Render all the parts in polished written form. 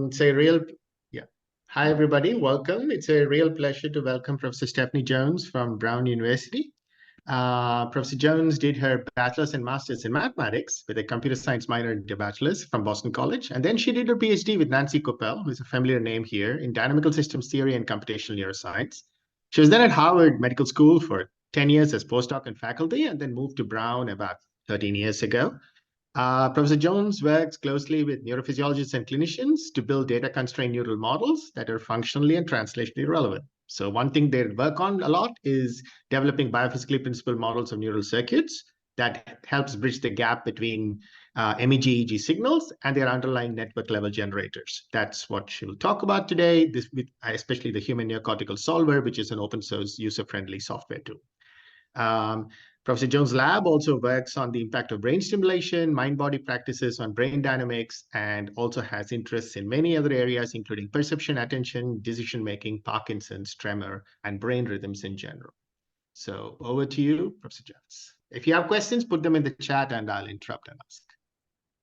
It's a real, yeah. Hi, everybody. Welcome. It's a real pleasure to welcome Professor Stephanie Jones from Brown University. Professor Jones did her bachelor's and master's in mathematics with a computer science minor in the bachelor's from Boston College. And then she did her PhD with Nancy Coppell, who is a familiar name here, in dynamical systems theory and computational neuroscience. She was then at Harvard Medical School for 10 years as postdoc and faculty, and then moved to Brown about 13 years ago. Professor Jones works closely with neurophysiologists and clinicians to build data-constrained neural models that are functionally and translationally relevant. So one thing they work on a lot is developing biophysically principled models of neural circuits that helps bridge the gap between MEG, EEG signals and their underlying network level generators. That's what she'll talk about today, this with especially the human neocortical solver, which is an open source user-friendly software tool. Professor Jones' lab also works on the impact of brain stimulation, mind-body practices on brain dynamics, and also has interests in many other areas, including perception, attention, decision-making, Parkinson's, tremor, and brain rhythms in general. So over to you, Professor Jones. If you have questions, put them in the chat and I'll interrupt and ask.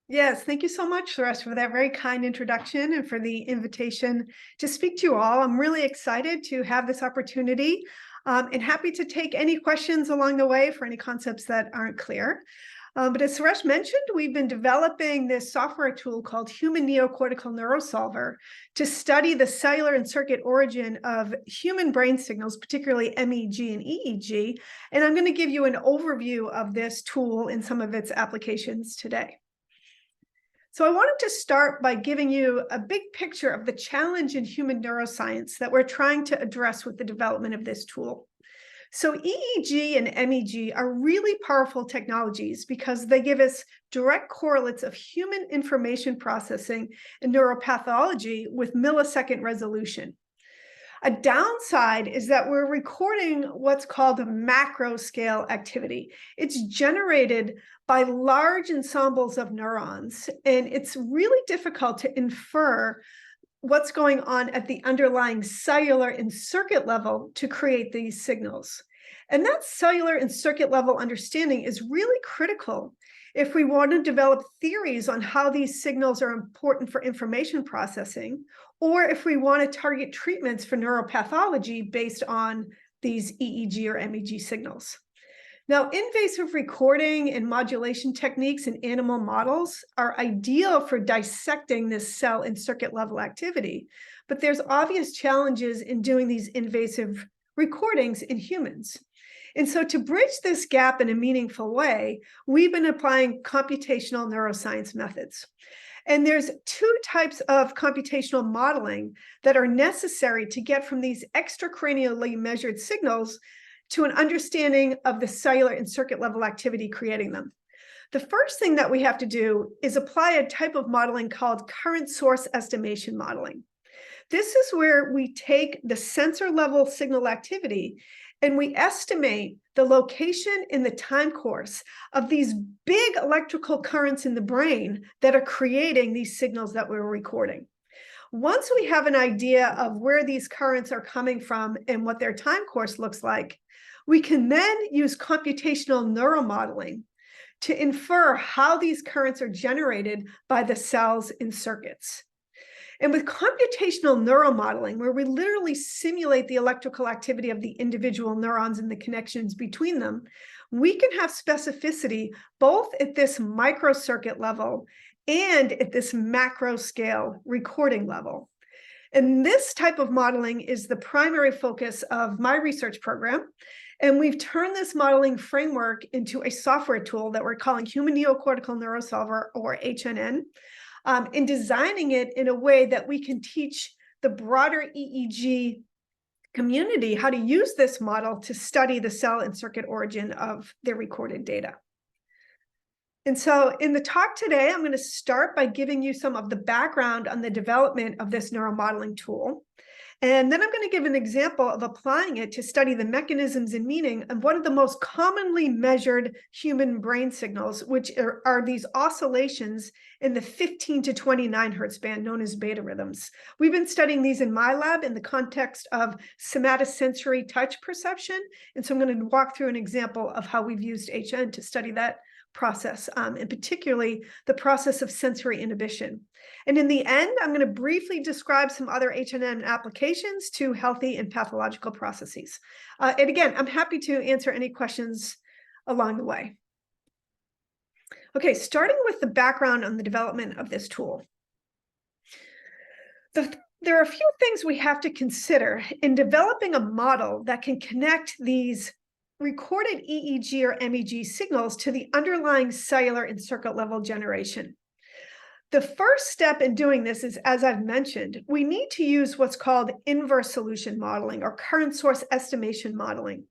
Yes, thank you so much, Suresh, for that very kind introduction and for the invitation to speak to you all. I'm really excited to have this opportunity and happy to take any questions along the way for any concepts that aren't clear. But as Suresh mentioned, we've been developing this software tool called Human Neocortical Neurosolver to study the cellular and circuit origin of human brain signals, particularly MEG and EEG. And I'm going to give you an overview of this tool and some of its applications today. So I wanted to start by giving you a big picture of the challenge in human neuroscience that we're trying to address with the development of this tool. So EEG and MEG are really powerful technologies because they give us direct correlates of human information processing and neuropathology with millisecond resolution. A downside is that we're recording what's called a macro scale activity. It's generated by large ensembles of neurons, and it's really difficult to infer what's going on at the underlying cellular and circuit level to create these signals. And that cellular and circuit level understanding is really critical if we want to develop theories on how these signals are important for information processing, or if we want to target treatments for neuropathology based on these EEG or MEG signals. Now, invasive recording and modulation techniques in animal models are ideal for dissecting this cell and circuit level activity, but there's obvious challenges in doing these invasive recordings in humans. And so to bridge this gap in a meaningful way, we've been applying computational neuroscience methods. And there's two types of computational modeling that are necessary to get from these extracranially measured signals to an understanding of the cellular and circuit level activity creating them. The first thing that we have to do is apply a type of modeling called current source estimation modeling. This is where we take the sensor level signal activity and we estimate the location in the time course of these big electrical currents in the brain that are creating these signals that we're recording. Once we have an idea of where these currents are coming from and what their time course looks like, we can then use computational neuromodeling to infer how these currents are generated by the cells and circuits. And with computational neuromodeling, where we literally simulate the electrical activity of the individual neurons and the connections between them, we can have specificity both at this microcircuit level and at this macro scale recording level. And this type of modeling is the primary focus of my research program. And we've turned this modeling framework into a software tool that we're calling Human Neocortical Neurosolver, or HNN. And designing it in a way that we can teach the broader EEG community how to use this model to study the cell and circuit origin of their recorded data. And so in the talk today, I'm going to start by giving you some of the background on the development of this neuromodeling tool. And then I'm going to give an example of applying it to study the mechanisms and meaning of one of the most commonly measured human brain signals, which are these oscillations in the 15 to 29 hertz band known as beta rhythms. We've been studying these in my lab in the context of somatosensory touch perception. And so I'm going to walk through an example of how we've used HN to study that process, and particularly the process of sensory inhibition. And in the end, I'm going to briefly describe some other H&M applications to healthy and pathological processes. And again, I'm happy to answer any questions along the way. Okay, starting with the background on the development of this tool. There are a few things we have to consider in developing a model that can connect these recorded EEG or MEG signals to the underlying cellular and circuit level generation. The first step in doing this is, as I've mentioned, we need to use what's called inverse solution modeling or current source estimation modeling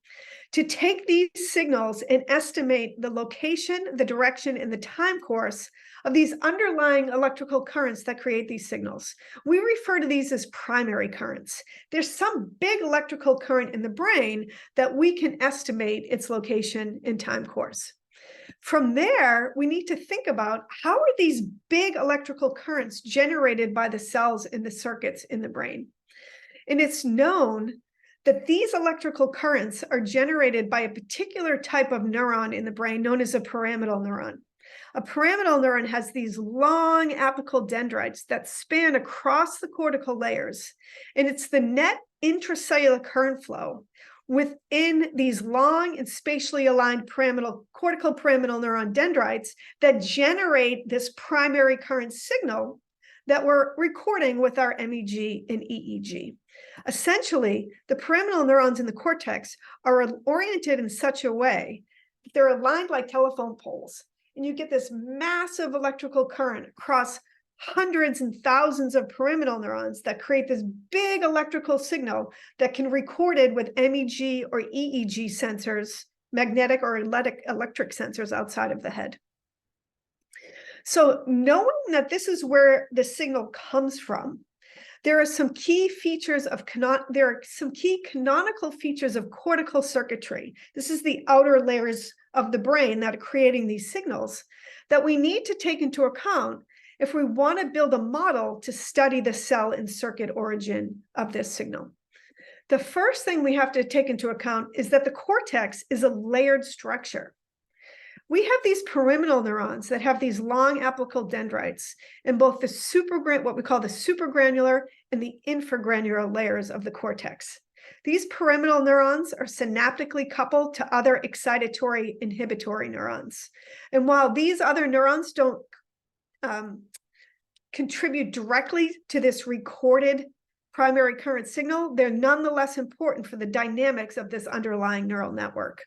to take these signals and estimate the location, the direction, and the time course of these underlying electrical currents that create these signals. We refer to these as primary currents. There's some big electrical current in the brain that we can estimate its location and time course. From there, we need to think about how are these big electrical currents generated by the cells in the circuits in the brain. And it's known that these electrical currents are generated by a particular type of neuron in the brain known as a pyramidal neuron. A pyramidal neuron has these long apical dendrites that span across the cortical layers, and it's the net intracellular current flow within these long and spatially aligned cortical pyramidal neuron dendrites that generate this primary current signal that we're recording with our MEG and EEG. Essentially, the pyramidal neurons in the cortex are oriented in such a way that they're aligned like telephone poles, and you get this massive electrical current across hundreds and thousands of pyramidal neurons that create this big electrical signal that can be recorded with MEG or EEG sensors, magnetic or electric sensors outside of the head. So knowing that this is where the signal comes from, there are some key features of canonical features of cortical circuitry. This is the outer layers of the brain that are creating these signals that we need to take into account if we want to build a model to study the cell and circuit origin of this signal. The first thing we have to take into account is that the cortex is a layered structure. We have these pyramidal neurons that have these long apical dendrites in both the what we call the supragranular and the infragranular layers of the cortex. These pyramidal neurons are synaptically coupled to other excitatory inhibitory neurons. And while these other neurons don't contribute directly to this recorded primary current signal, they're nonetheless important for the dynamics of this underlying neural network.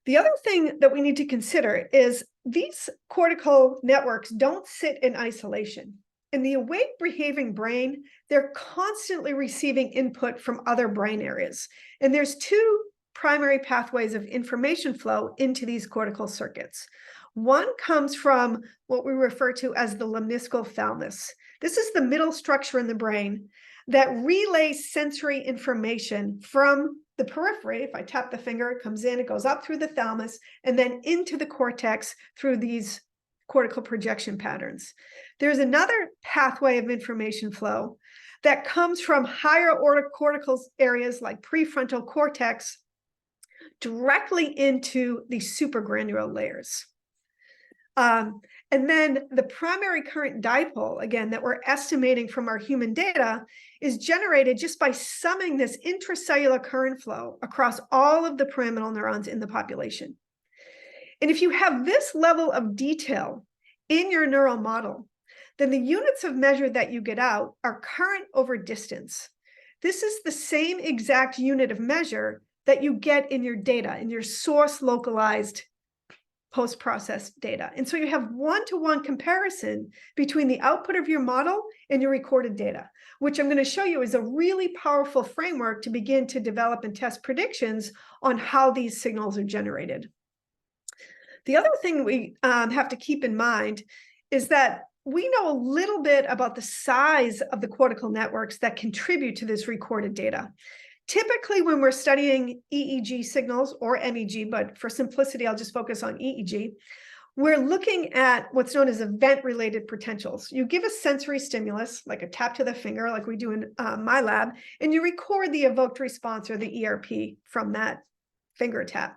The other thing that we need to consider is these cortical networks don't sit in isolation. In the awake behaving brain, they're constantly receiving input from other brain areas. And there's two primary pathways of information flow into these cortical circuits. One comes from what we refer to as the lemniscal thalamus. This is the middle structure in the brain that relays sensory information from the periphery. If I tap the finger, it comes in, it goes up through the thalamus, and then into the cortex through these cortical projection patterns. There's another pathway of information flow that comes from higher order cortical areas like prefrontal cortex directly into the supragranular layers. And then the primary current dipole, again, that we're estimating from our human data is generated just by summing this intracellular current flow across all of the pyramidal neurons in the population. And if you have this level of detail in your neural model, then the units of measure that you get out are current over distance. This is the same exact unit of measure that you get in your data, in your source localized post-processed data. And so you have one-to-one comparison between the output of your model and your recorded data, which I'm going to show you is a really powerful framework to begin to develop and test predictions on how these signals are generated. The other thing we have to keep in mind is that we know a little bit about the size of the cortical networks that contribute to this recorded data. Typically, when we're studying EEG signals or MEG, but for simplicity, I'll just focus on EEG, we're looking at what's known as event-related potentials. You give a sensory stimulus, like a tap to the finger, like we do in my lab, and you record the evoked response or the ERP from that finger tap.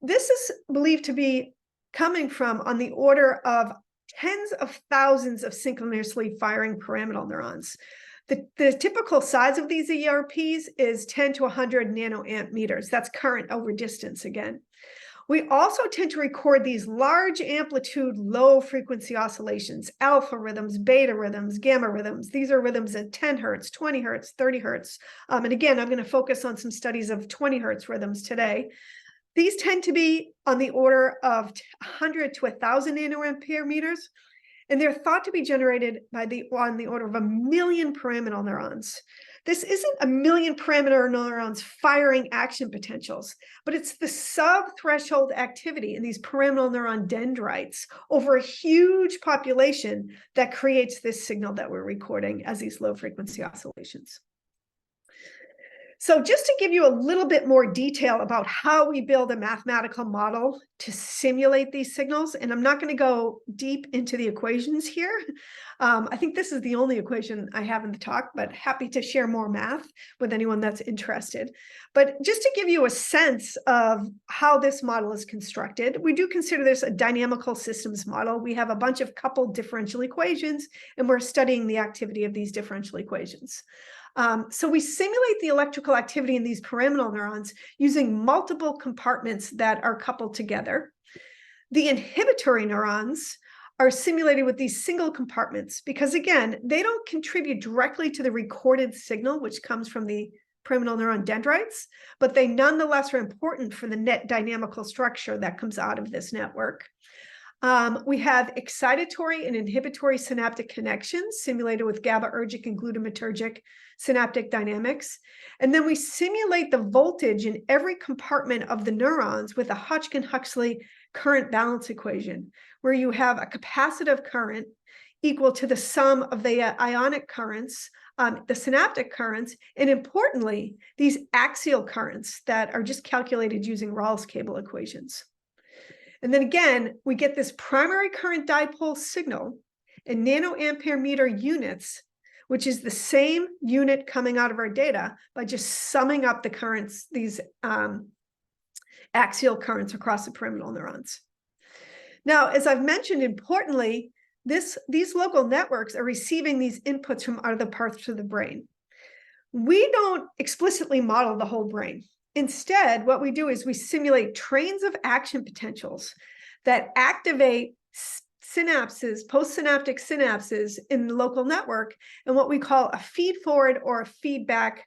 This is believed to be coming from on the order of tens of thousands of synchronously firing pyramidal neurons. The typical size of these ERPs is 10 to 100 nanoamp meters. That's current over distance again. We also tend to record these large amplitude, low frequency oscillations, alpha rhythms, beta rhythms, gamma rhythms. These are rhythms at 10 hertz, 20 hertz, 30 hertz. And again, I'm going to focus on some studies of 20 hertz rhythms today. These tend to be on the order of 100 to 1,000 nanoampere meters, and they're thought to be generated on the order of 1 million pyramidal neurons. This isn't 1 million pyramidal neurons firing action potentials, but it's the sub-threshold activity in these pyramidal neuron dendrites over a huge population that creates this signal that we're recording as these low-frequency oscillations. So just to give you a little bit more detail about how we build a mathematical model to simulate these signals, and I'm not going to go deep into the equations here. I think this is the only equation I have in the talk, but happy to share more math with anyone that's interested. But just to give you a sense of how this model is constructed, we do consider this a dynamical systems model. We have a bunch of coupled differential equations, and we're studying the activity of these differential equations. So we simulate the electrical activity in these pyramidal neurons using multiple compartments that are coupled together. The inhibitory neurons are simulated with these single compartments because, again, they don't contribute directly to the recorded signal, which comes from the pyramidal neuron dendrites, but they nonetheless are important for the net dynamical structure that comes out of this network. We have excitatory and inhibitory synaptic connections simulated with GABAergic and glutamatergic synaptic dynamics. And then we simulate the voltage in every compartment of the neurons with a Hodgkin-Huxley current balance equation, where you have a capacitive current equal to the sum of the ionic currents, the synaptic currents, and importantly, these axial currents that are just calculated using Rawls cable equations. And then again, we get this primary current dipole signal in nanoampere meter units, which is the same unit coming out of our data by just summing up the currents, these axial currents across the pyramidal neurons. Now, as I've mentioned, importantly, these local networks are receiving these inputs from other parts of the brain. We don't explicitly model the whole brain. Instead, what we do is we simulate trains of action potentials that activate synapses, postsynaptic synapses in the local network, and what we call a feed-forward or a feedback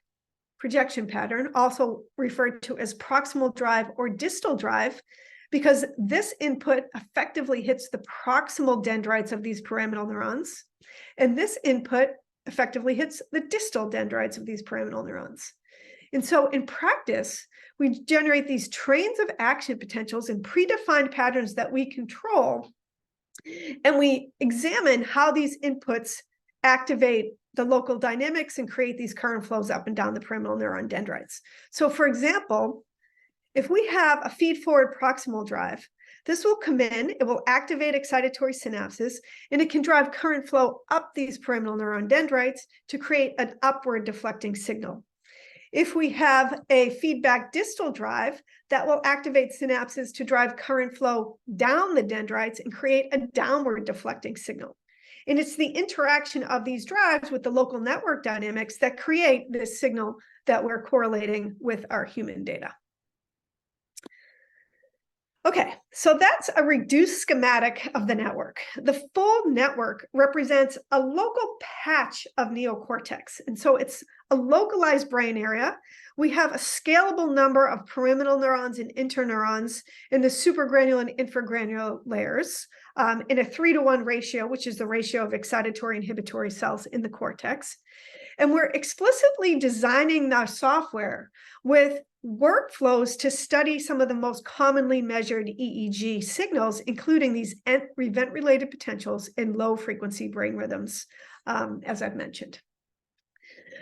projection pattern, also referred to as proximal drive or distal drive, because this input effectively hits the proximal dendrites of these pyramidal neurons, and this input effectively hits the distal dendrites of these pyramidal neurons. And so in practice, we generate these trains of action potentials in predefined patterns that we control, and we examine how these inputs activate the local dynamics and create these current flows up and down the pyramidal neuron dendrites. So for example, if we have a feed-forward proximal drive, this will come in, it will activate excitatory synapses, and it can drive current flow up these pyramidal neuron dendrites to create an upward deflecting signal. If we have a feedback distal drive, that will activate synapses to drive current flow down the dendrites and create a downward deflecting signal. And it's the interaction of these drives with the local network dynamics that create this signal that we're correlating with our human data. Okay, so that's a reduced schematic of the network. The full network represents a local patch of neocortex. And so it's a localized brain area. We have a scalable number of pyramidal neurons and interneurons in the supragranular and infragranular layers in a 3-to-1 ratio, which is the ratio of excitatory and inhibitory cells in the cortex. And we're explicitly designing our software with workflows to study some of the most commonly measured EEG signals, including these event-related potentials in low-frequency brain rhythms, as I've mentioned.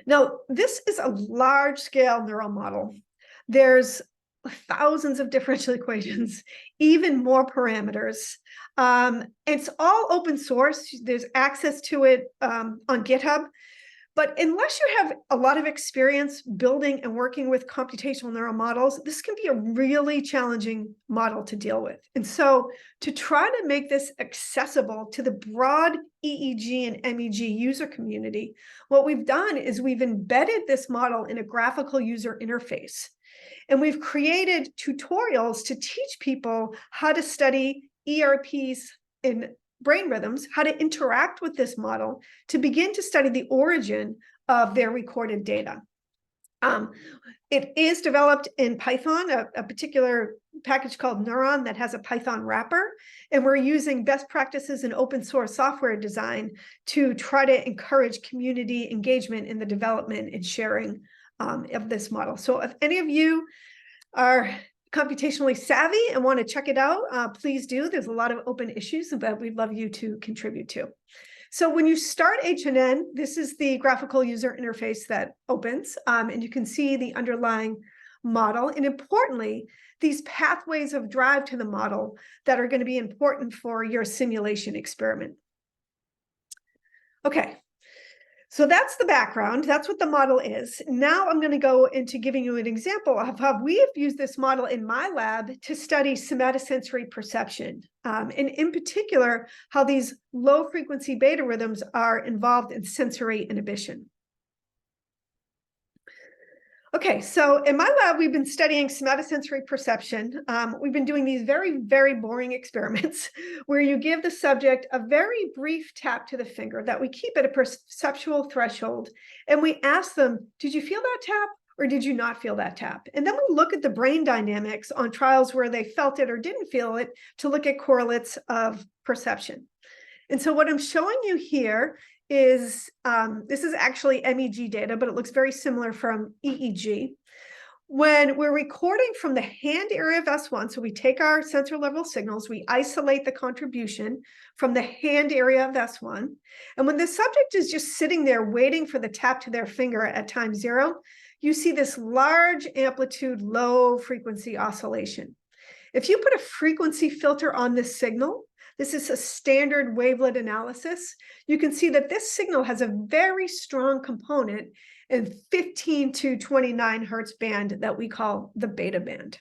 Now, this is a large-scale neural model. There's thousands of differential equations, even more parameters. It's all open source. There's access to it on GitHub. But unless you have a lot of experience building and working with computational neural models, this can be a really challenging model to deal with. And so to try to make this accessible to the broad EEG and MEG user community, what we've done is we've embedded this model in a graphical user interface. And we've created tutorials to teach people how to study ERPs in brain rhythms, how to interact with this model to begin to study the origin of their recorded data. It is developed in Python, a particular package called Neuron that has a Python wrapper, and we're using best practices in open source software design to try to encourage community engagement in the development and sharing of this model. So if any of you are computationally savvy and want to check it out, please do. There's a lot of open issues that we'd love you to contribute to. So when you start HNN, this is the graphical user interface that opens, and you can see the underlying model. And importantly, these pathways of drive to the model that are going to be important for your simulation experiment. Okay. So that's the background. That's what the model is. Now I'm going to go into giving you an example of how we have used this model in my lab to study somatosensory perception, and in particular, how these low-frequency beta rhythms are involved in sensory inhibition. Okay, so in my lab, we've been studying somatosensory perception. We've been doing these very, very boring experiments where you give the subject a very brief tap to the finger that we keep at a perceptual threshold. And we ask them, did you feel that tap or did you not feel that tap? And then we look at the brain dynamics on trials where they felt it or didn't feel it to look at correlates of perception. And so what I'm showing you here is this is actually MEG data, but it looks very similar from EEG. When we're recording from the hand area of S1, so we take our sensor level signals, we isolate the contribution from the hand area of S1. And when the subject is just sitting there waiting for the tap to their finger at time 0, you see this large amplitude, low frequency oscillation. If you put a frequency filter on this signal, this is a standard wavelet analysis, you can see that this signal has a very strong component in 15 to 29 hertz band that we call the beta band.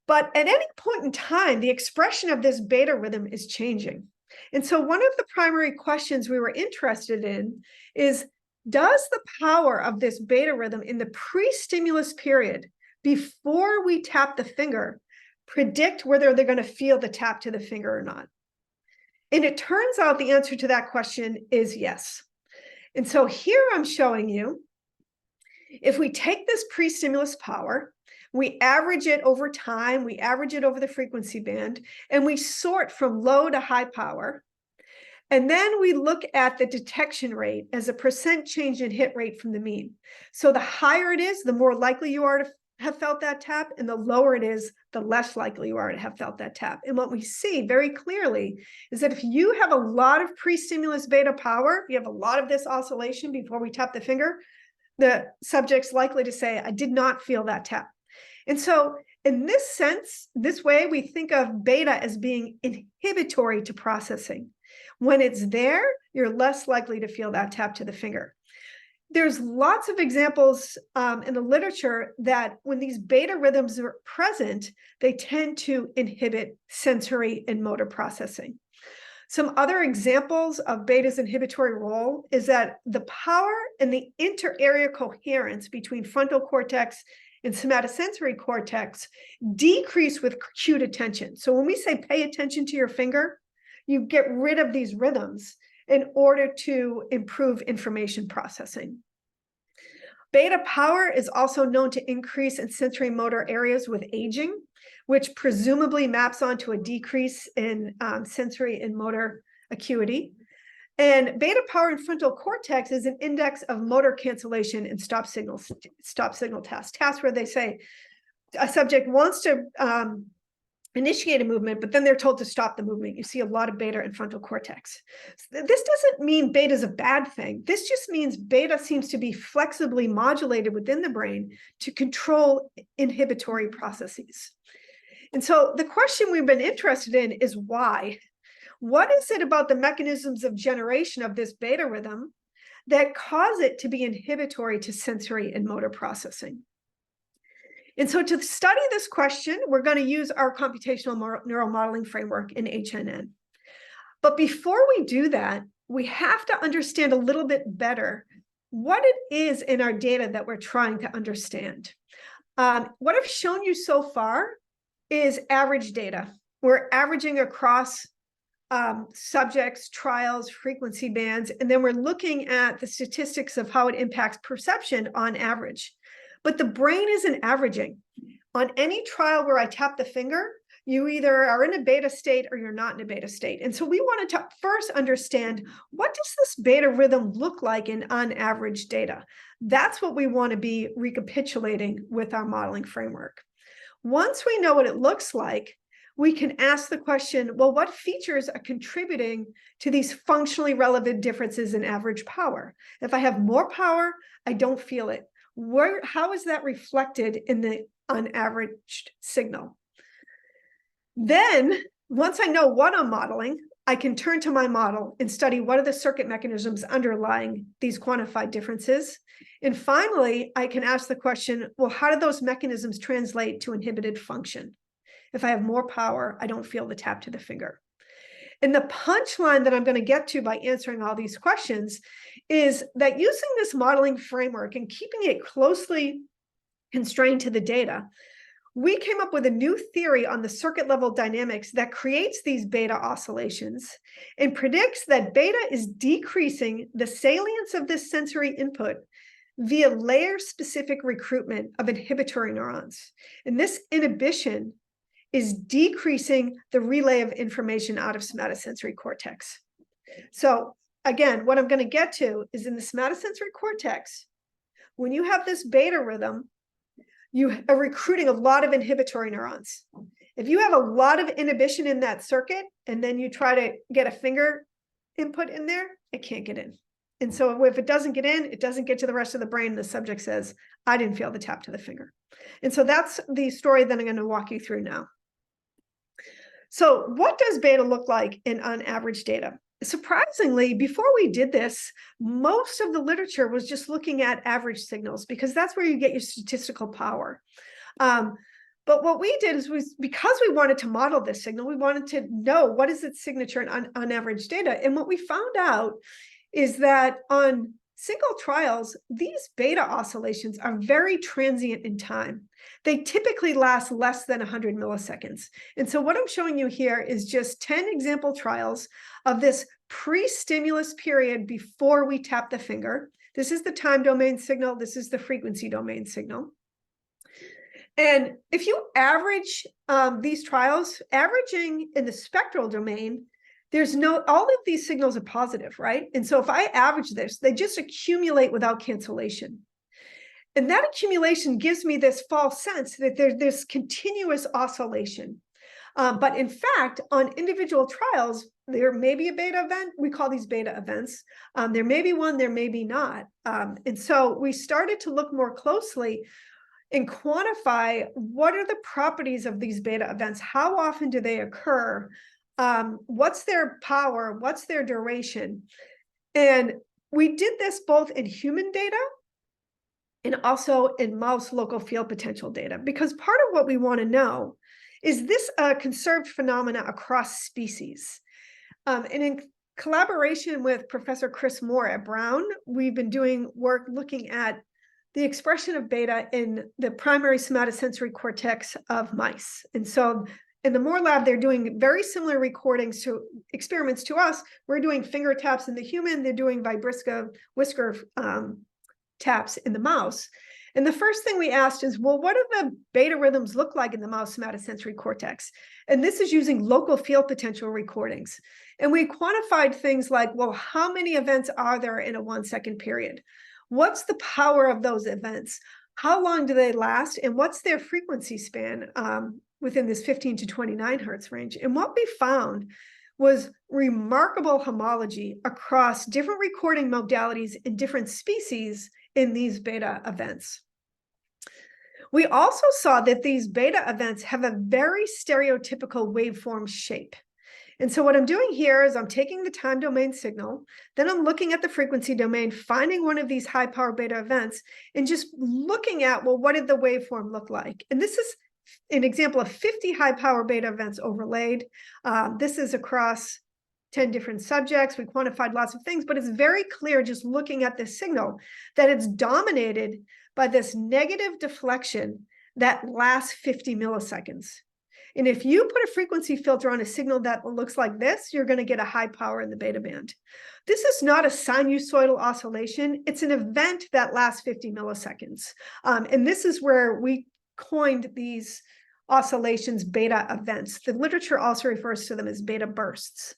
But at any point in time, the expression of this beta rhythm is changing. And so one of the primary questions we were interested in is, does the power of this beta rhythm in the pre-stimulus period, before we tap the finger, predict whether they're going to feel the tap to the finger or not? And it turns out the answer to that question is yes. And so here I'm showing you, if we take this pre-stimulus power, we average it over time, we average it over the frequency band, and we sort from low to high power. And then we look at the detection rate as a % change in hit rate from the mean. So the higher it is, the more likely you are to have felt that tap, and the lower it is, the less likely you are to have felt that tap. And what we see very clearly is that if you have a lot of pre-stimulus beta power, you have a lot of this oscillation before we tap the finger, the subject's likely to say, I did not feel that tap. And so in this sense, this way, we think of beta as being inhibitory to processing. When it's there, you're less likely to feel that tap to the finger. There's lots of examples in the literature that when these beta rhythms are present, they tend to inhibit sensory and motor processing. Some other examples of beta's inhibitory role is that the power and the inter-area coherence between frontal cortex and somatosensory cortex decrease with acute attention. So when we say pay attention to your finger, you get rid of these rhythms in order to improve information processing. Beta power is also known to increase in sensory motor areas with aging, which presumably maps onto a decrease in sensory and motor acuity. And beta power in frontal cortex is an index of motor cancellation and stop signal tasks where they say a subject wants to initiate a movement, but then they're told to stop the movement. You see a lot of beta in frontal cortex. This doesn't mean beta is a bad thing. This just means beta seems to be flexibly modulated within the brain to control inhibitory processes. And so the question we've been interested in is why? What is it about the mechanisms of generation of this beta rhythm that cause it to be inhibitory to sensory and motor processing. And so to study this question, we're going to use our computational neural modeling framework in HNN. But before we do that, we have to understand a little bit better what it is in our data that we're trying to understand. What I've shown you so far is average data. We're averaging across subjects, trials, frequency bands, and then we're looking at the statistics of how it impacts perception on average. But the brain isn't averaging. On any trial where I tap the finger, you either are in a beta state or you're not in a beta state. And so we wanted to first understand, what does this beta rhythm look like in on average data? That's what we want to be recapitulating with our modeling framework. Once we know what it looks like, we can ask the question, well, what features are contributing to these functionally relevant differences in average power? If I have more power, I don't feel it. How is that reflected in the unaveraged signal? Then, once I know what I'm modeling, I can turn to my model and study what are the circuit mechanisms underlying these quantified differences. And finally, I can ask the question, well, how do those mechanisms translate to inhibited function? If I have more power, I don't feel the tap to the finger. And the punchline that I'm going to get to by answering all these questions is that using this modeling framework and keeping it closely constrained to the data, we came up with a new theory on the circuit level dynamics that creates these beta oscillations and predicts that beta is decreasing the salience of this sensory input via layer-specific recruitment of inhibitory neurons. And this inhibition is decreasing the relay of information out of somatosensory cortex. So again, what I'm going to get to is in the somatosensory cortex, when you have this beta rhythm, you are recruiting a lot of inhibitory neurons. If you have a lot of inhibition in that circuit, and then you try to get a finger input in there, it can't get in. And so if it doesn't get in, it doesn't get to the rest of the brain. The subject says, I didn't feel the tap to the finger. And so that's the story that I'm going to walk you through now. So what does beta look like in on average data? Surprisingly, before we did this, most of the literature was just looking at average signals because that's where you get your statistical power. But what we did is, because we wanted to model this signal, we wanted to know what is its signature on average data. And what we found out is that on single trials, these beta oscillations are very transient in time. They typically last less than 100 milliseconds. And so what I'm showing you here is just 10 example trials of this pre-stimulus period before we tap the finger. This is the time domain signal. This is the frequency domain signal. And if you average these trials, averaging in the spectral domain, all of these signals are positive, right? And so if I average this, they just accumulate without cancellation. And that accumulation gives me this false sense that there's this continuous oscillation. But in fact, on individual trials, there may be a beta event. We call these beta events. There may be one, there may be not. And so we started to look more closely and quantify what are the properties of these beta events? How often do they occur? What's their power? What's their duration? And we did this both in human data and also in mouse local field potential data, because part of what we want to know is this a conserved phenomena across species? And in collaboration with Professor Chris Moore at Brown, we've been doing work looking at the expression of beta in the primary somatosensory cortex of mice. And so in the Moore lab, they're doing very similar experiments to us. We're doing finger taps in the human, they're doing vibrisca whisker taps in the mouse. And the first thing we asked is, well, what do the beta rhythms look like in the mouse somatosensory cortex? And this is using local field potential recordings. And we quantified things like, well, how many events are there in a 1 second period? What's the power of those events? How long do they last? And what's their frequency span within this 15 to 29 hertz range? And what we found was remarkable homology across different recording modalities in different species in these beta events. We also saw that these beta events have a very stereotypical waveform shape. And so what I'm doing here is I'm taking the time domain signal, then I'm looking at the frequency domain, finding one of these high power beta events, and just looking at, well, what did the waveform look like? And this is an example of 50 high power beta events overlaid. This is across 10 different subjects. We quantified lots of things, but it's very clear just looking at this signal that it's dominated by this negative deflection that lasts 50 milliseconds. And if you put a frequency filter on a signal that looks like this, you're going to get a high power in the beta band. This is not a sinusoidal oscillation. It's an event that lasts 50 milliseconds. And this is where we coined these oscillations beta events. The literature also refers to them as beta bursts.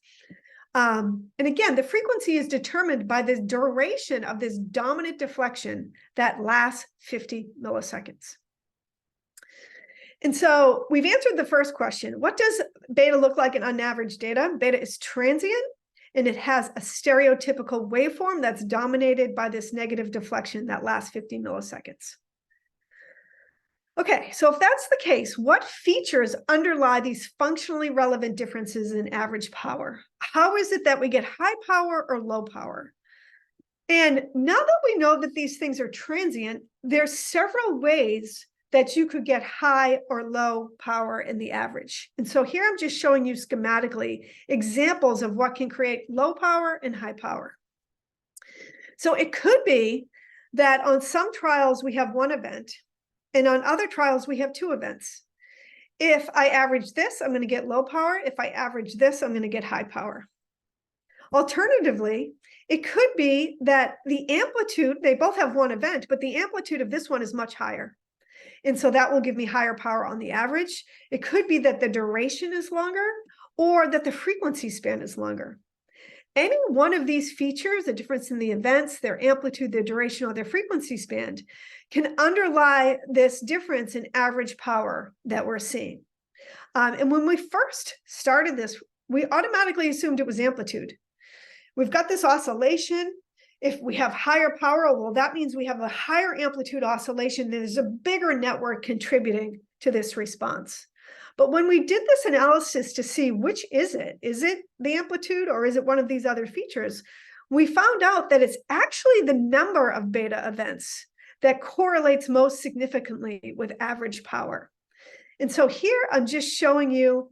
And again, the frequency is determined by the duration of this dominant deflection that lasts 50 milliseconds. And so we've answered the first question. What does beta look like in unaveraged data? Beta is transient, and it has a stereotypical waveform that's dominated by this negative deflection that lasts 50 milliseconds. Okay, so if that's the case, what features underlie these functionally relevant differences in average power? How is it that we get high power or low power? And now that we know that these things are transient, there's several ways that you could get high or low power in the average. And so here I'm just showing you schematically examples of what can create low power and high power. So it could be that on some trials we have one event, and on other trials we have two events. If I average this, I'm going to get low power. If I average this, I'm going to get high power. Alternatively, it could be that the amplitude, they both have one event, but the amplitude of this one is much higher. And so that will give me higher power on the average. It could be that the duration is longer or that the frequency span is longer. Any one of these features, the difference in the events, their amplitude, their duration, or their frequency span, can underlie this difference in average power that we're seeing. And when we first started this, we automatically assumed it was amplitude. We've got this oscillation. If we have higher power, well, that means we have a higher amplitude oscillation. There's a bigger network contributing to this response. But when we did this analysis to see which is it the amplitude or is it one of these other features, we found out that it's actually the number of beta events that correlates most significantly with average power. And so here I'm just showing you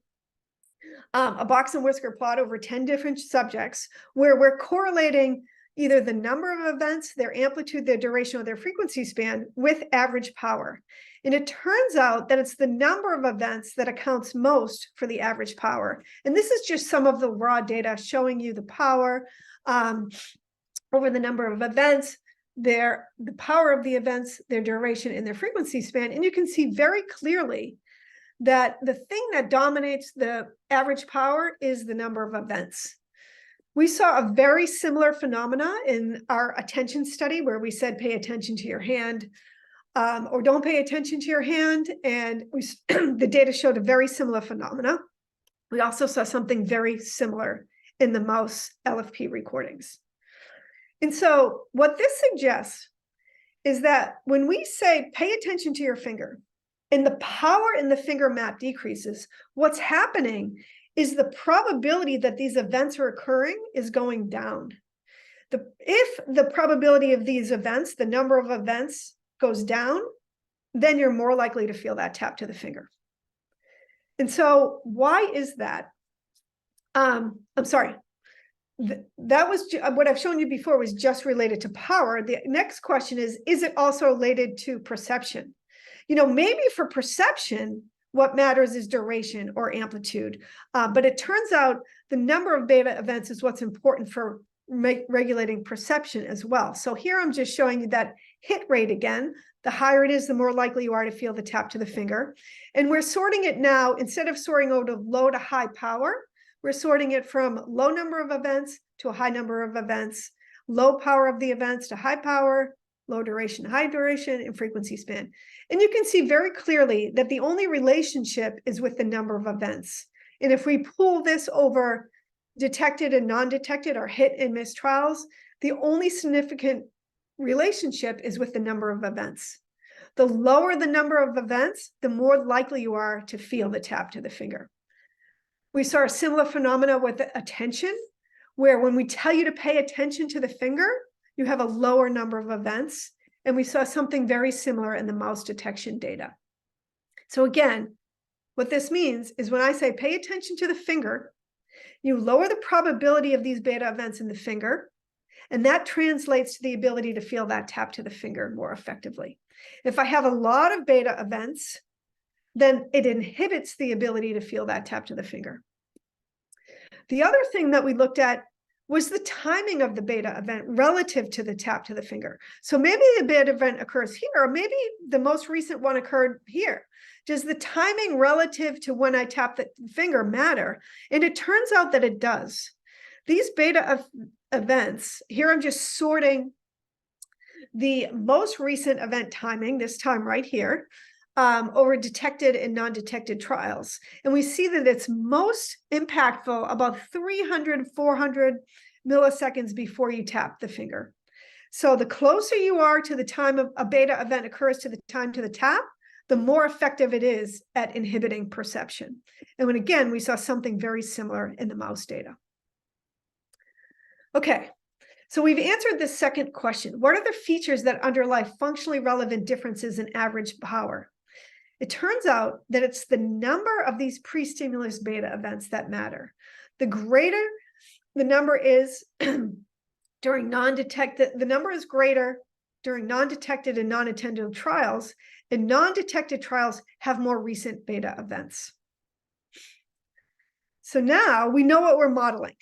a box and whisker plot over 10 different subjects where we're correlating either the number of events, their amplitude, their duration, or their frequency span with average power. And it turns out that it's the number of events that accounts most for the average power. And this is just some of the raw data showing you the power over the number of events, the power of the events, their duration, and their frequency span. And you can see very clearly that the thing that dominates the average power is the number of events. We saw a very similar phenomena in our attention study where we said, pay attention to your hand or don't pay attention to your hand. And the data showed a very similar phenomena. We also saw something very similar in the mouse LFP recordings. And so what this suggests is that when we say, pay attention to your finger, and the power in the finger map decreases, what's happening is the probability that these events are occurring is going down. If the probability of these events, the number of events goes down, then you're more likely to feel that tap to the finger. And so why is that? I'm sorry. That was what I've shown you before was just related to power. The next question is it also related to perception? You know, maybe for perception, what matters is duration or amplitude. But it turns out the number of beta events is what's important for regulating perception as well. So here I'm just showing you that hit rate again. The higher it is, the more likely you are to feel the tap to the finger. And we're sorting it now, instead of sorting out of low to high power, we're sorting it from low number of events to a high number of events, low power of the events to high power, low duration, high duration, and frequency span. And you can see very clearly that the only relationship is with the number of events. And if we pull this over detected and non-detected or hit and miss trials, the only significant relationship is with the number of events. The lower the number of events, the more likely you are to feel the tap to the finger. We saw a similar phenomena with attention, where when we tell you to pay attention to the finger, you have a lower number of events. And we saw something very similar in the mouse detection data. So again, what this means is when I say pay attention to the finger, you lower the probability of these beta events in the finger, and that translates to the ability to feel that tap to the finger more effectively. If I have a lot of beta events, then it inhibits the ability to feel that tap to the finger. The other thing that we looked at was the timing of the beta event relative to the tap to the finger. So maybe the beta event occurs here, or maybe the most recent one occurred here. Does the timing relative to when I tap the finger matter? And it turns out that it does. These beta events, here I'm just sorting the most recent event timing, this time right here, over detected and non-detected trials. And we see that it's most impactful about 300, 400 milliseconds before you tap the finger. So the closer you are to the time of a beta event occurs to the time to the tap, the more effective it is at inhibiting perception. And when again, we saw something very similar in the mouse data. Okay, so we've answered this second question. What are the features that underlie functionally relevant differences in average power? It turns out that it's the number of these pre-stimulus beta events that matter. The greater the number is during non-detected, the number is greater during non-detected and non-attended trials, and non-detected trials have more recent beta events. So now we know what we're modeling,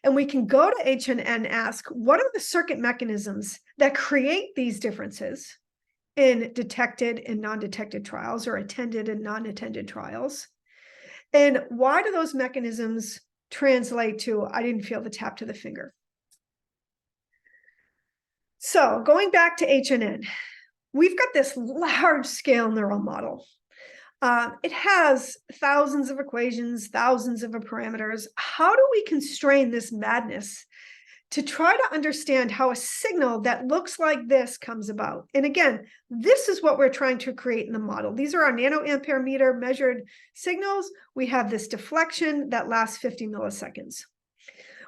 and we can go to HN and ask, what are the circuit mechanisms that create these differences in detected and non-detected trials, or attended and non-attended trials? And why do those mechanisms translate to, I didn't feel the tap to the finger? So going back to HNN, we've got this large scale neural model. It has thousands of equations, thousands of parameters. How do we constrain this madness to try to understand how a signal that looks like this comes about? And again, this is what we're trying to create in the model. These are our nanoampere meter measured signals. We have this deflection that lasts 50 milliseconds.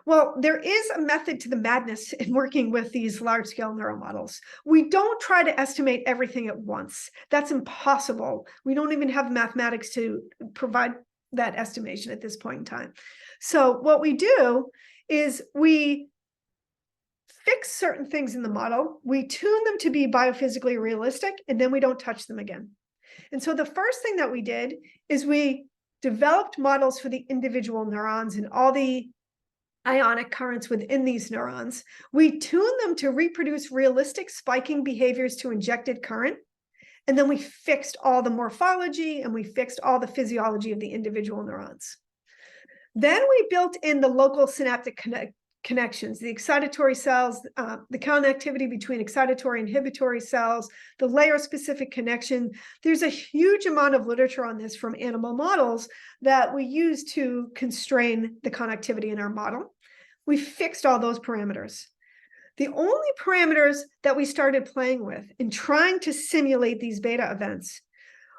Well, there is a method to the madness in working with these large-scale neural models. We don't try to estimate everything at once. That's impossible. We don't even have mathematics to provide that estimation at this point in time. So what we do is we fix certain things in the model, we tune them to be biophysically realistic, and then we don't touch them again. And so the first thing that we did is we developed models for the individual neurons and all the ionic currents within these neurons. We tuned them to reproduce realistic spiking behaviors to injected current. And then we fixed all the morphology and we fixed all the physiology of the individual neurons. Then we built in the local synaptic connections, the excitatory cells, the connectivity between excitatory and inhibitory cells, the layer-specific connection. There's a huge amount of literature on this from animal models that we use to constrain the connectivity in our model. We fixed all those parameters. The only parameters that we started playing with in trying to simulate these beta events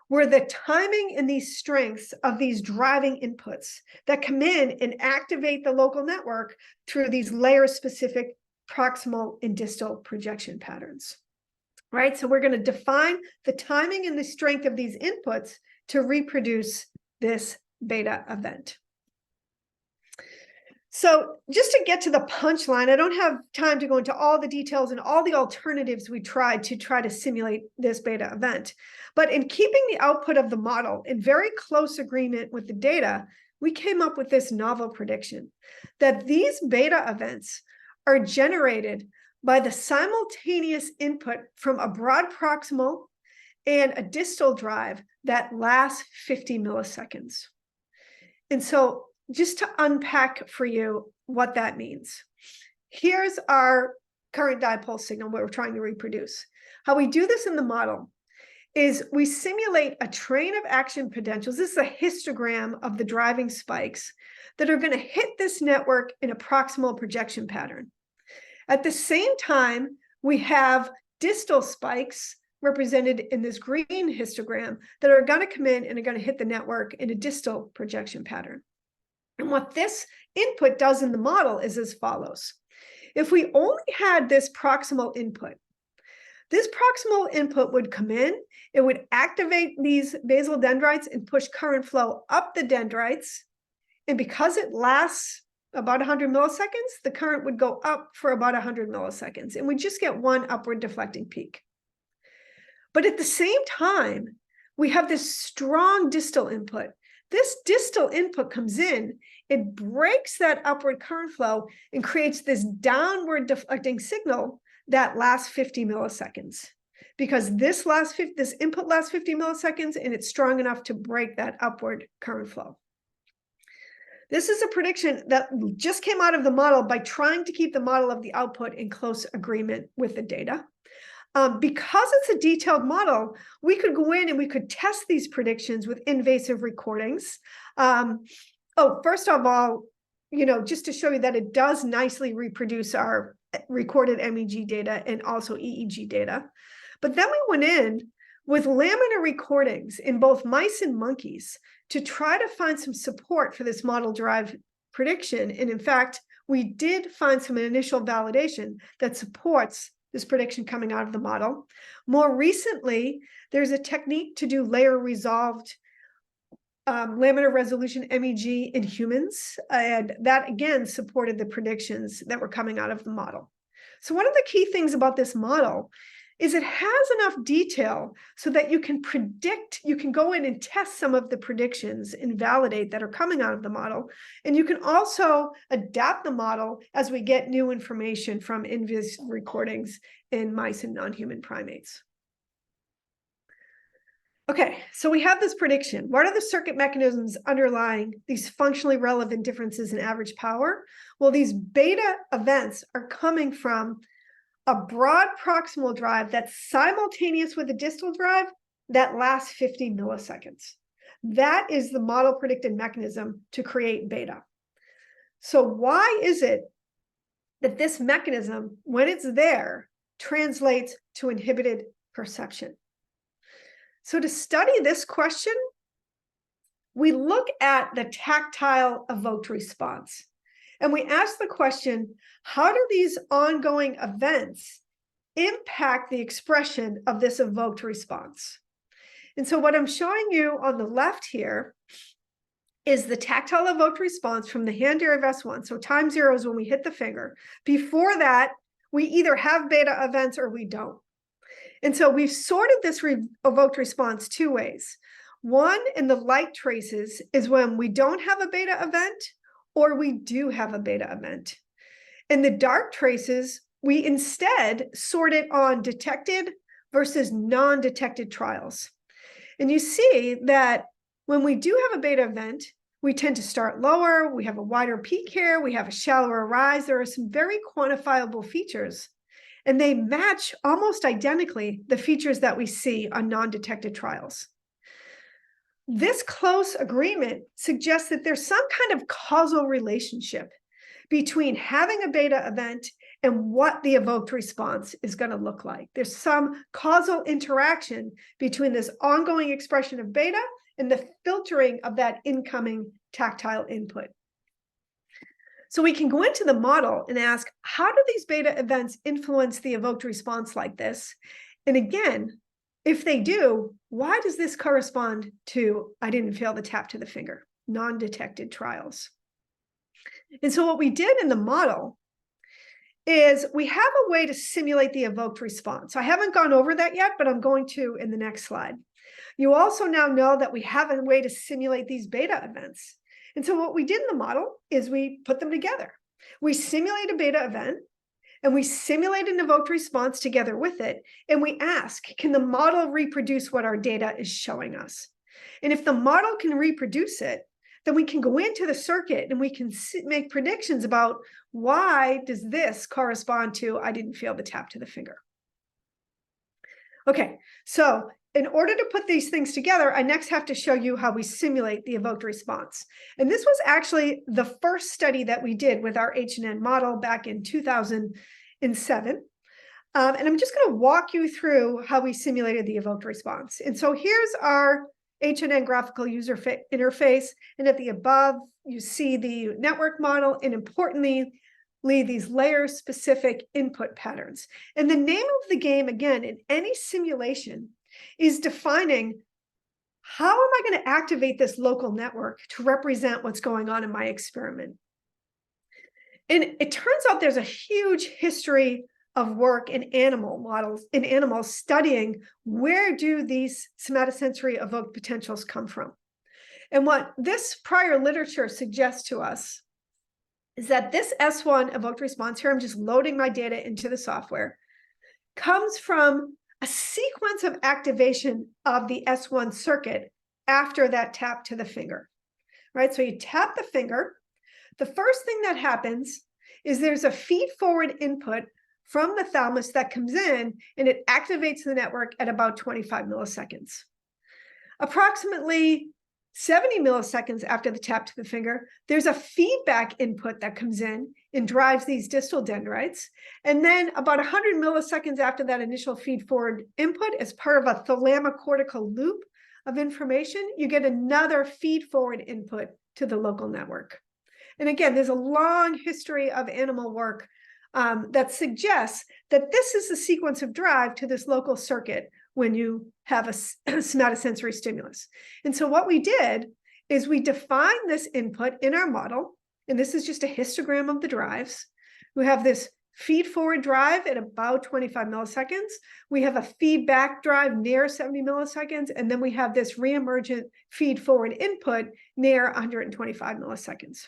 were the timing and these strengths of these driving inputs that come in and activate the local network through these layer-specific proximal and distal projection patterns, right? So we're going to define the timing and the strength of these inputs to reproduce this beta event. So just to get to the punchline, I don't have time to go into all the details and all the alternatives we tried to try to simulate this beta event. But in keeping the output of the model in very close agreement with the data, we came up with this novel prediction that these beta events are generated by the simultaneous input from a broad proximal and a distal drive that lasts 50 milliseconds. And so just to unpack for you what that means. Here's our current dipole signal, what we're trying to reproduce. How we do this in the model is we simulate a train of action potentials. This is a histogram of the driving spikes that are going to hit this network in a proximal projection pattern. At the same time, we have distal spikes represented in this green histogram that are going to come in and are going to hit the network in a distal projection pattern. And what this input does in the model is as follows. If we only had this proximal input would come in, it would activate these basal dendrites and push current flow up the dendrites. And because it lasts about 100 milliseconds, the current would go up for about 100 milliseconds, and we just get one upward deflecting peak. But at the same time, we have this strong distal input. This distal input comes in, it breaks that upward current flow and creates this downward deflecting signal that lasts 50 milliseconds. Because this input lasts 50 milliseconds, and it's strong enough to break that upward current flow. This is a prediction that just came out of the model by trying to keep the model of the output in close agreement with the data. Because it's a detailed model, we could go in and we could test these predictions with invasive recordings. First of all, just to show you that it does nicely reproduce our recorded MEG data and also EEG data. But then we went in with laminar recordings in both mice and monkeys to try to find some support for this model-derived prediction. And in fact, we did find some initial validation that supports this prediction coming out of the model. More recently, there's a technique to do layer-resolved laminar resolution MEG in humans, and that again supported the predictions that were coming out of the model. So one of the key things about this model is it has enough detail so that you can predict, you can go in and test some of the predictions and validate that are coming out of the model. And you can also adapt the model as we get new information from in-vis recordings in mice and non-human primates. Okay, so we have this prediction. What are the circuit mechanisms underlying these functionally relevant differences in average power? Well, these beta events are coming from a broad proximal drive that's simultaneous with a distal drive that lasts 50 milliseconds. That is the model predicted mechanism to create beta. So why is it that this mechanism, when it's there, translates to inhibited perception? So to study this question, we look at the tactile evoked response. And we ask the question, how do these ongoing events impact the expression of this evoked response? And so what I'm showing you on the left here is the tactile evoked response from the hand area of S1. So time 0 is when we hit the finger. Before that, we either have beta events or we don't. And so we've sorted this evoked response two ways. One, in the light traces, is when we don't have a beta event or we do have a beta event. In the dark traces, we instead sort it on detected versus non-detected trials. And you see that when we do have a beta event, we tend to start lower, we have a wider peak here, we have a shallower rise. There are some very quantifiable features, and they match almost identically the features that we see on non-detected trials. This close agreement suggests that there's some kind of causal relationship between having a beta event and what the evoked response is going to look like. There's some causal interaction between this ongoing expression of beta and the filtering of that incoming tactile input. So we can go into the model and ask, how do these beta events influence the evoked response like this? And again, if they do, why does this correspond to, I didn't feel the tap to the finger, non-detected trials? And so what we did in the model is we have a way to simulate the evoked response. I haven't gone over that yet, but I'm going to in the next slide. You also now know that we have a way to simulate these beta events. And so what we did in the model is we put them together. We simulate a beta event, and we simulate an evoked response together with it, and we ask, can the model reproduce what our data is showing us? And if the model can reproduce it, then we can go into the circuit and we can make predictions about why does this correspond to, I didn't feel the tap to the finger. Okay, so in order to put these things together, I next have to show you how we simulate the evoked response. And this was actually the first study that we did with our H&N model back in 2007. And I'm just going to walk you through how we simulated the evoked response. And so here's our H&N graphical user interface. And at the above, you see the network model, and importantly, these layer-specific input patterns. And the name of the game, again, in any simulation, is defining how am I going to activate this local network to represent what's going on in my experiment. And it turns out there's a huge history of work in animal models, in animals, studying where do these somatosensory evoked potentials come from. And what this prior literature suggests to us is that this S1 evoked response, here I'm just loading my data into the software, comes from a sequence of activation of the S1 circuit after that tap to the finger, right? So you tap the finger. The first thing that happens is there's a feed-forward input from the thalamus that comes in, and it activates the network at about 25 milliseconds. Approximately 70 milliseconds after the tap to the finger, there's a feedback input that comes in and drives these distal dendrites. And then about 100 milliseconds after that initial feed-forward input, as part of a thalamocortical loop of information, you get another feed-forward input to the local network. And again, there's a long history of animal work that suggests that this is the sequence of drive to this local circuit when you have a somatosensory stimulus. And so what we did is we defined this input in our model, and this is just a histogram of the drives. We have this feed-forward drive at about 25 milliseconds. We have a feedback drive near 70 milliseconds, and then we have this reemergent feed-forward input near 125 milliseconds.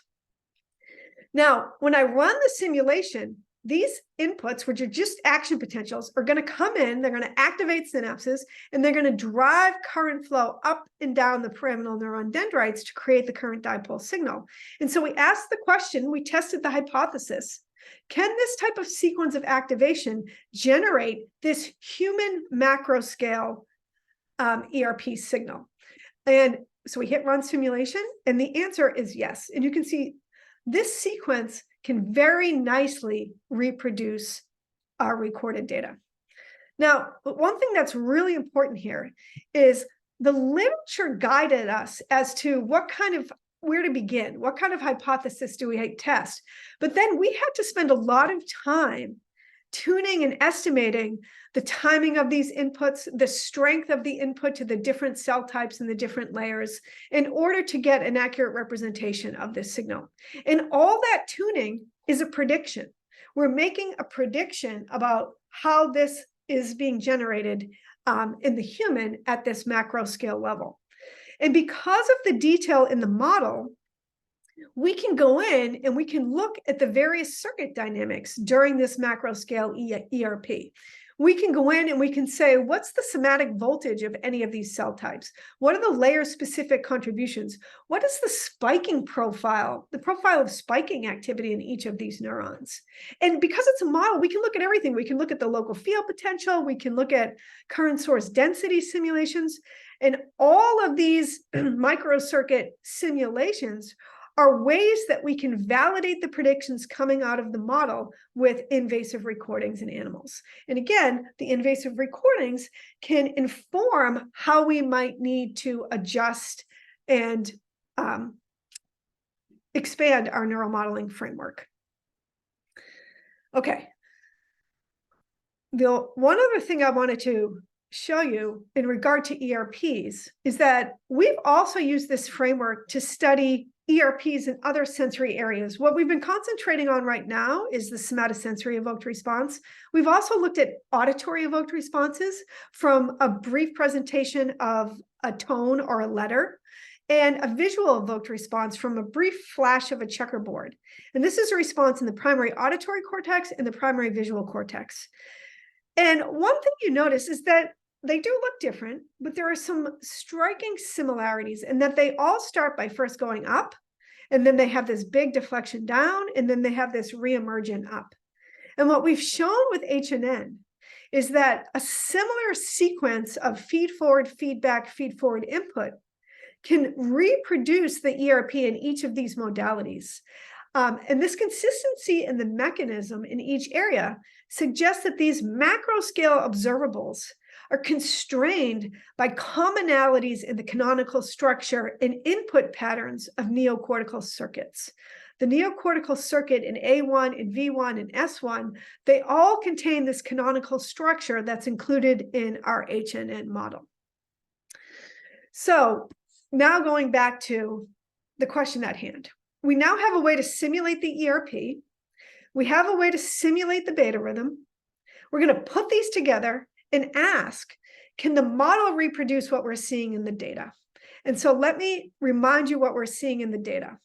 Now, when I run the simulation, these inputs, which are just action potentials, are going to come in, they're going to activate synapses, and they're going to drive current flow up and down the pyramidal neuron dendrites to create the current dipole signal. And so we asked the question, we tested the hypothesis, can this type of sequence of activation generate this human macro scale ERP signal? And so we hit run simulation, and the answer is yes. And you can see this sequence can very nicely reproduce our recorded data. Now, one thing that's really important here is the literature guided us as to where to begin, what kind of hypothesis do we test? But then we had to spend a lot of time tuning and estimating the timing of these inputs, the strength of the input to the different cell types and the different layers in order to get an accurate representation of this signal. And all that tuning is a prediction. We're making a prediction about how this is being generated in the human at this macro scale level. And because of the detail in the model, we can go in and we can look at the various circuit dynamics during this macro scale ERP. We can go in and we can say, what's the somatic voltage of any of these cell types? What are the layer-specific contributions? What is the spiking profile, the profile of spiking activity in each of these neurons? And because it's a model, we can look at everything. We can look at the local field potential. We can look at current source density simulations. And all of these microcircuit simulations are ways that we can validate the predictions coming out of the model with invasive recordings in animals. And again, the invasive recordings can inform how we might need to adjust and expand our neuromodeling framework. Okay. One other thing I wanted to show you in regard to ERPs is that we've also used this framework to study ERPs in other sensory areas. What we've been concentrating on right now is the somatosensory evoked response. We've also looked at auditory evoked responses from a brief presentation of a tone or a letter, and a visual evoked response from a brief flash of a checkerboard. And this is a response in the primary auditory cortex and the primary visual cortex. And one thing you notice is that they do look different, but there are some striking similarities in that they all start by first going up, and then they have this big deflection down, and then they have this reemergent up. And what we've shown with H&N is that a similar sequence of feed-forward, feedback, feed-forward input can reproduce the ERP in each of these modalities. And this consistency in the mechanism in each area suggests that these macro scale observables are constrained by commonalities in the canonical structure and input patterns of neocortical circuits. The neocortical circuit in A1 and V1 and S1, they all contain this canonical structure that's included in our HNN model. So now going back to the question at hand. We now have a way to simulate the ERP. We have a way to simulate the beta rhythm. We're going to put these together and ask, can the model reproduce what we're seeing in the data? And so let me remind you what we're seeing in the data.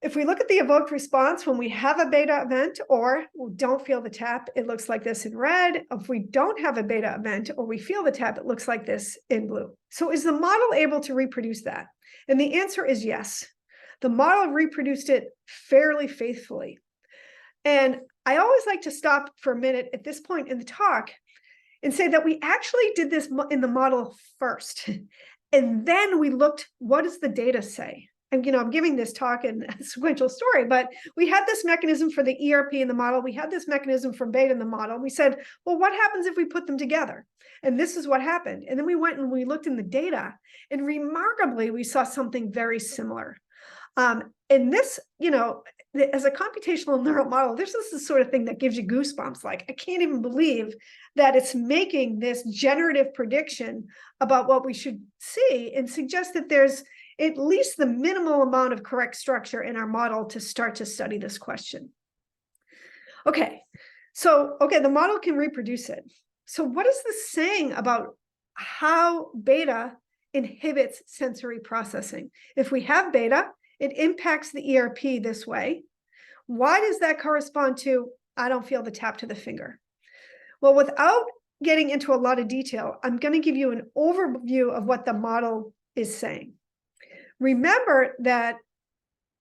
If we look at the evoked response, when we have a beta event or we don't feel the tap, it looks like this in red. If we don't have a beta event or we feel the tap, it looks like this in blue. So is the model able to reproduce that? And the answer is yes. The model reproduced it fairly faithfully. And I always like to stop for a minute at this point in the talk and say that we actually did this in the model first. And then we looked, what does the data say? And, I'm giving this talk in a sequential story, but we had this mechanism for the ERP in the model. We had this mechanism for beta in the model. We said, well, what happens if we put them together? And this is what happened. And then we went and we looked in the data, and remarkably, we saw something very similar. And this, as a computational neural model, this is the sort of thing that gives you goosebumps. Like, I can't even believe that it's making this generative prediction about what we should see and suggest that there's at least the minimal amount of correct structure in our model to start to study this question. Okay, the model can reproduce it. So what is this saying about how beta inhibits sensory processing? If we have beta, it impacts the ERP this way. Why does that correspond to, I don't feel the tap to the finger? Well, without getting into a lot of detail, I'm going to give you an overview of what the model is saying. Remember that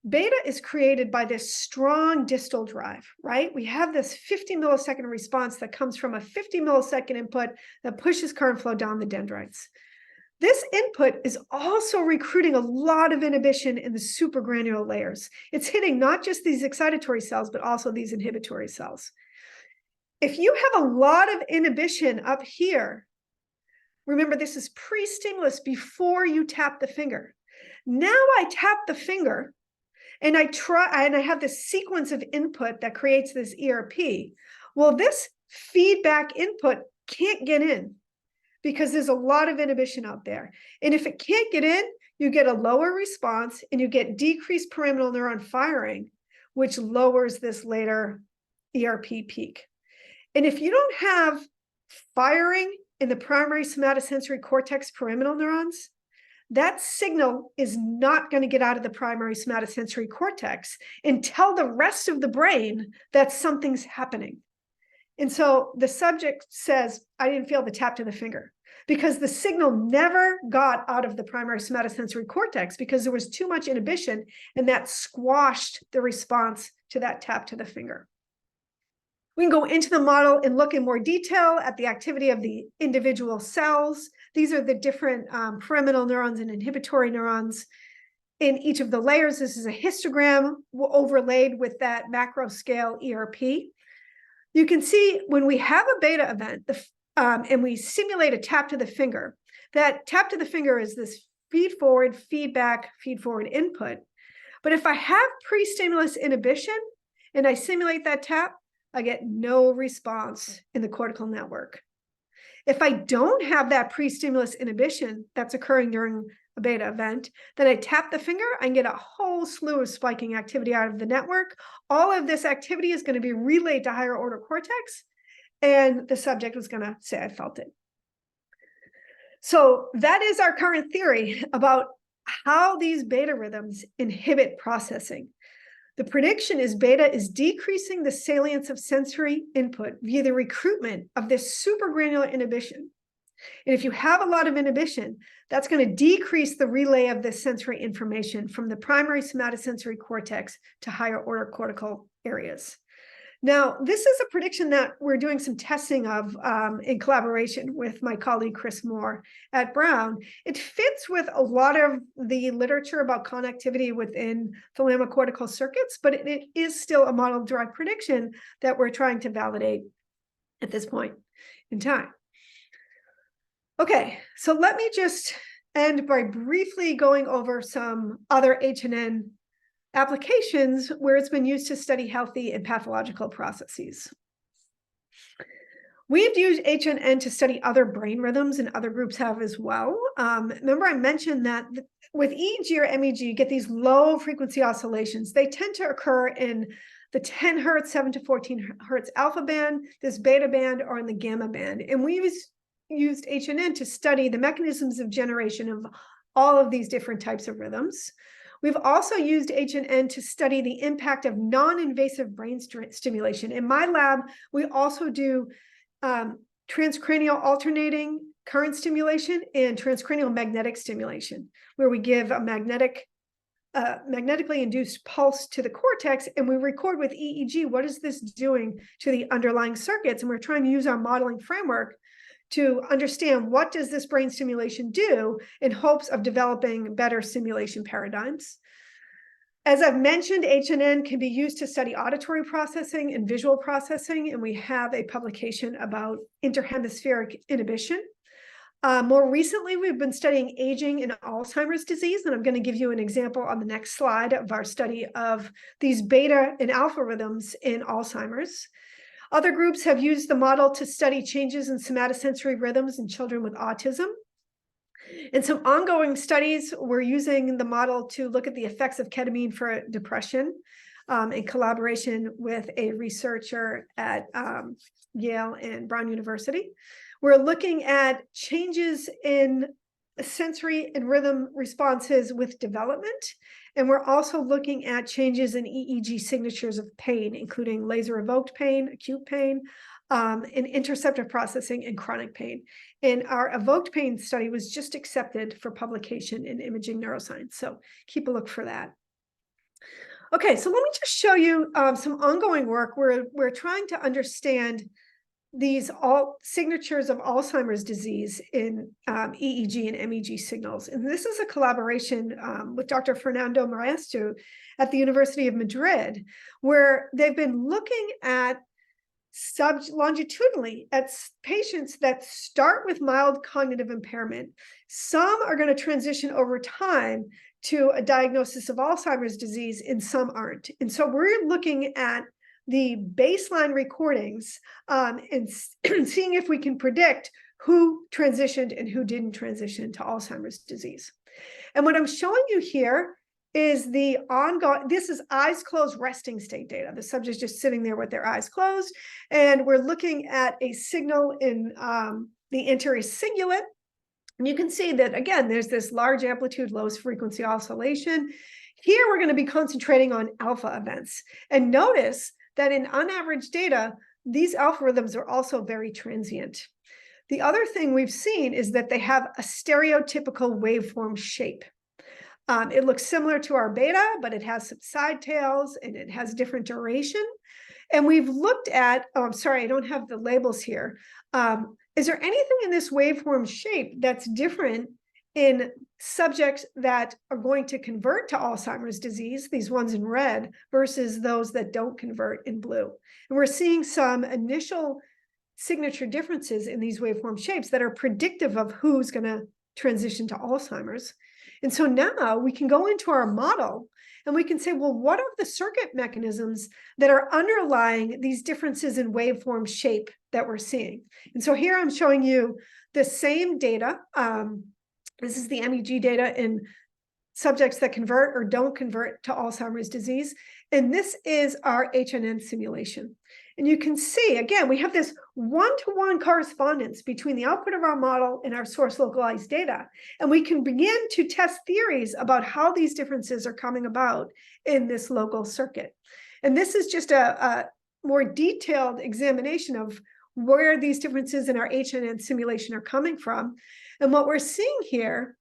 beta is created by this strong distal drive, right? We have this 50 millisecond response that comes from a 50 millisecond input that pushes current flow down the dendrites. This input is also recruiting a lot of inhibition in the supragranular layers. It's hitting not just these excitatory cells, but also these inhibitory cells. If you have a lot of inhibition up here, remember this is pre-stimulus before you tap the finger. Now I tap the finger and I have this sequence of input that creates this ERP. Well, this feedback input can't get in because there's a lot of inhibition out there. And if it can't get in, you get a lower response and you get decreased pyramidal neuron firing, which lowers this later ERP peak. And if you don't have firing in the primary somatosensory cortex pyramidal neurons, that signal is not going to get out of the primary somatosensory cortex and tell the rest of the brain that something's happening. And so the subject says, I didn't feel the tap to the finger because the signal never got out of the primary somatosensory cortex because there was too much inhibition, and that squashed the response to that tap to the finger. We can go into the model and look in more detail at the activity of the individual cells. These are the different pyramidal neurons and inhibitory neurons in each of the layers. This is a histogram overlaid with that macro scale ERP. You can see when we have a beta event and we simulate a tap to the finger, that tap to the finger is this feed forward, feedback, feed forward input. But if I have pre-stimulus inhibition and I simulate that tap, I get no response in the cortical network. If I don't have that pre-stimulus inhibition that's occurring during a beta event, then I tap the finger, I can get a whole slew of spiking activity out of the network. All of this activity is going to be relayed to higher order cortex, and the subject was going to say, I felt it. So that is our current theory about how these beta rhythms inhibit processing. The prediction is beta is decreasing the salience of sensory input via the recruitment of this supragranular inhibition. And if you have a lot of inhibition, that's going to decrease the relay of this sensory information from the primary somatosensory cortex to higher order cortical areas. Now, this is a prediction that we're doing some testing of in collaboration with my colleague, Chris Moore at Brown. It fits with a lot of the literature about connectivity within thalamocortical circuits, but it is still a model-derived prediction that we're trying to validate at this point in time. Okay, so let me just end by briefly going over some other H&N applications where it's been used to study healthy and pathological processes. We've used H&N to study other brain rhythms, and other groups have as well. Remember, I mentioned that with EEG or MEG, you get these low frequency oscillations. They tend to occur in the 10 hertz, 7 to 14 hertz alpha band, this beta band, or in the gamma band. And we used H&N to study the mechanisms of generation of all of these different types of rhythms. We've also used H&N to study the impact of non-invasive brain stimulation. In my lab, we also do transcranial alternating current stimulation and transcranial magnetic stimulation, where we give a magnetically induced pulse to the cortex, and we record with EEG, what is this doing to the underlying circuits? And we're trying to use our modeling framework to understand what does this brain stimulation do in hopes of developing better simulation paradigms. As I've mentioned, H&N can be used to study auditory processing and visual processing, and we have a publication about interhemispheric inhibition. More recently, we've been studying aging in Alzheimer's disease, and I'm going to give you an example on the next slide of our study of these beta and alpha rhythms in Alzheimer's. Other groups have used the model to study changes in somatosensory rhythms in children with autism. In some ongoing studies, we're using the model to look at the effects of ketamine for depression in collaboration with a researcher at Yale and Brown University. We're looking at changes in sensory and rhythm responses with development. And we're also looking at changes in EEG signatures of pain, including laser-evoked pain, acute pain, and interoceptive processing and chronic pain. And our evoked pain study was just accepted for publication in Imaging Neuroscience. So keep a look for that. Okay, so let me just show you some ongoing work where we're trying to understand these all signatures of Alzheimer's disease in EEG and MEG signals. And this is a collaboration with Dr. Fernando Maestro at the University of Madrid, where they've been looking at longitudinally at patients that start with mild cognitive impairment. Some are going to transition over time to a diagnosis of Alzheimer's disease, and some aren't. And so we're looking at the baseline recordings and seeing if we can predict who transitioned and who didn't transition to Alzheimer's disease. And what I'm showing you here is the ongoing, this is eyes closed resting state data. The subject's just sitting there with their eyes closed. And we're looking at a signal in the anterior cingulate. And you can see that, again, there's this large amplitude, low frequency oscillation. Here, we're going to be concentrating on alpha events. And notice that in unaveraged data, these alpha rhythms are also very transient. The other thing we've seen is that they have a stereotypical waveform shape. It looks similar to our beta, but it has some side tails and it has different duration. And we've looked at, oh, I'm sorry, I don't have the labels here. Is there anything in this waveform shape that's different in subjects that are going to convert to Alzheimer's disease, these ones in red, versus those that don't convert in blue? And we're seeing some initial signature differences in these waveform shapes that are predictive of who's going to transition to Alzheimer's. And so now we can go into our model and we can say, well, what are the circuit mechanisms that are underlying these differences in waveform shape that we're seeing? And so here I'm showing you the same data. This is the MEG data in subjects that convert or don't convert to Alzheimer's disease. And this is our H&N simulation. And you can see, again, we have this one-to-one correspondence between the output of our model and our source localized data. And we can begin to test theories about how these differences are coming about in this local circuit. And this is just a more detailed examination of where these differences in our H&N simulation are coming from. And what we're seeing here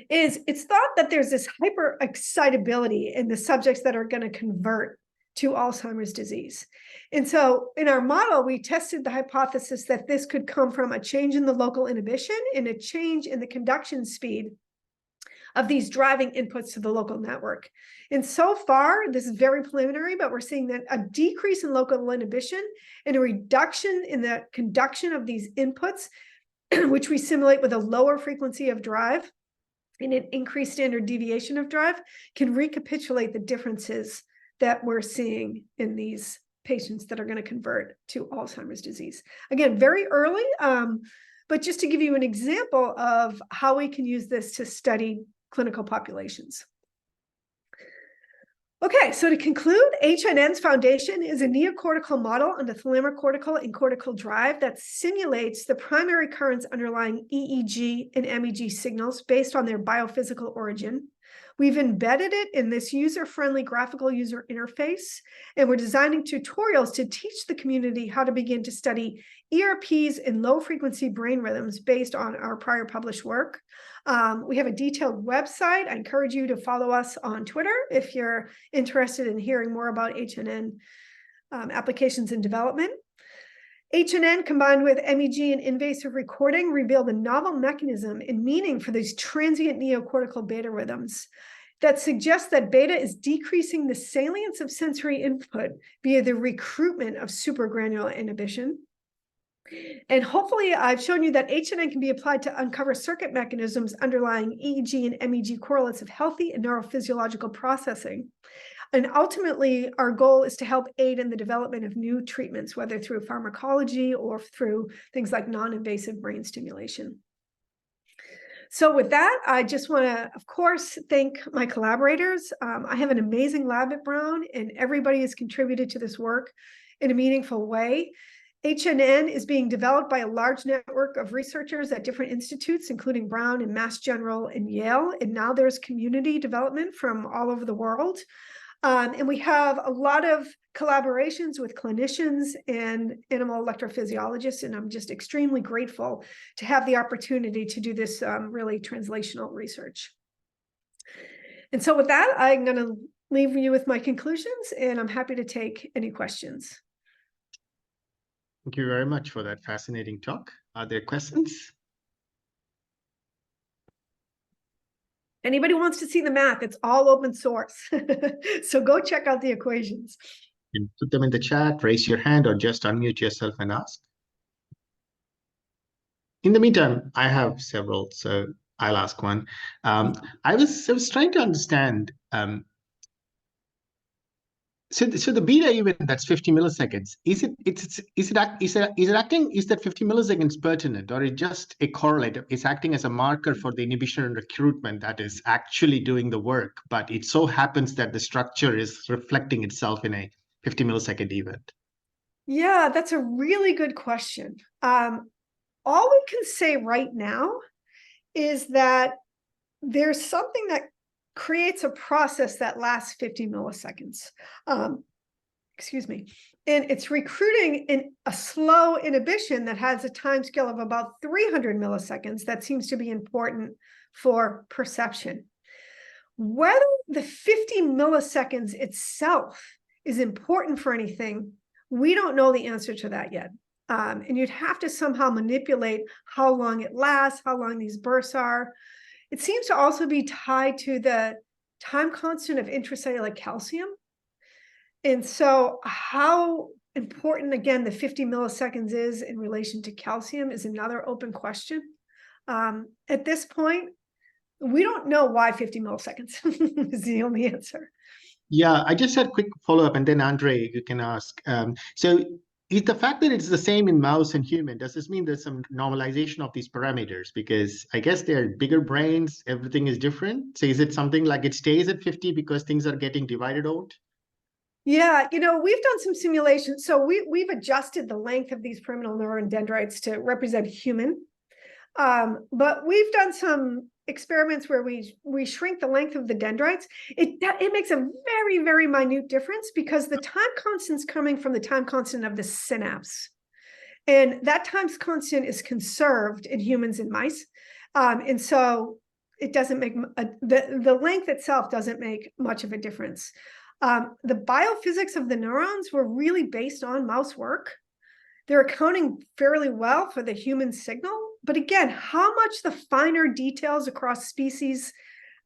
is it's thought that there's this hyper excitability in the subjects that are going to convert to Alzheimer's disease. And so in our model, we tested the hypothesis that this could come from a change in the local inhibition and a change in the conduction speed of these driving inputs to the local network. And so far, this is very preliminary, but we're seeing that a decrease in local inhibition and a reduction in the conduction of these inputs which we simulate with a lower frequency of drive and an increased standard deviation of drive, can recapitulate the differences that we're seeing in these patients that are going to convert to Alzheimer's disease. Again, very early, but just to give you an example of how we can use this to study clinical populations. Okay, so to conclude, HNN's foundation is a neocortical model on the thalamocortical and cortical drive that simulates the primary currents underlying EEG and MEG signals based on their biophysical origin. We've embedded it in this user-friendly graphical user interface, and we're designing tutorials to teach the community how to begin to study ERPs and low-frequency brain rhythms based on our prior published work. We have a detailed website. I encourage you to follow us on Twitter if you're interested in hearing more about HNN applications and development. HNN combined with MEG and invasive recording revealed a novel mechanism and meaning for these transient neocortical beta rhythms that suggests that beta is decreasing the salience of sensory input via the recruitment of supragranular inhibition. And hopefully I've shown you that HNN can be applied to uncover circuit mechanisms underlying EEG and MEG correlates of healthy and neurophysiological processing. And ultimately, our goal is to help aid in the development of new treatments, whether through pharmacology or through things like non-invasive brain stimulation. So with that, I just want to, of course, thank my collaborators. I have an amazing lab at Brown, and everybody has contributed to this work in a meaningful way. HNN is being developed by a large network of researchers at different institutes, including Brown and Mass General and Yale. And now there's community development from all over the world. And we have a lot of collaborations with clinicians and animal electrophysiologists, and I'm just extremely grateful to have the opportunity to do this really translational research. And so with that, I'm going to leave you with my conclusions, and I'm happy to take any questions. Thank you very much for that fascinating talk. Are there questions? Anybody wants to see the math, it's all open source. So go check out the equations. You can put them in the chat, raise your hand, or just unmute yourself and ask. In the meantime, I have several, so I'll ask one. I was trying to understand. So the beta event that's 50 milliseconds, is that 50 milliseconds pertinent, or is just a correlate? It's acting as a marker for the inhibition and recruitment that is actually doing the work, but it so happens that the structure is reflecting itself in a 50 millisecond event? Yeah, that's a really good question. All we can say right now is that there's something that creates a process that lasts 50 milliseconds. Excuse me. And it's recruiting in a slow inhibition that has a time scale of about 300 milliseconds that seems to be important for perception. Whether the 50 milliseconds itself is important for anything, we don't know the answer to that yet. And you'd have to somehow manipulate how long it lasts, how long these bursts are. It seems to also be tied to the time constant of intracellular calcium. And so how important, again, the 50 milliseconds is in relation to calcium is another open question. At this point, we don't know why 50 milliseconds is the only answer. Yeah, I just had a quick follow-up, and then Andre, you can ask. So is the fact that it's the same in mouse and human, does this mean there's some normalization of these parameters? Because I guess they're bigger brains, everything is different. So is it something like it stays at 50 because things are getting divided out? Yeah, we've done some simulations. So we've adjusted the length of these pyramidal neuron dendrites to represent human. But we've done some experiments where we shrink the length of the dendrites. It makes a very, very minute difference because the time constant's coming from the time constant of the synapse. And that time constant is conserved in humans and mice. And so it doesn't make, the length itself doesn't make much of a difference. The biophysics of the neurons were really based on mouse work. They're accounting fairly well for the human signal. But again, how much the finer details across species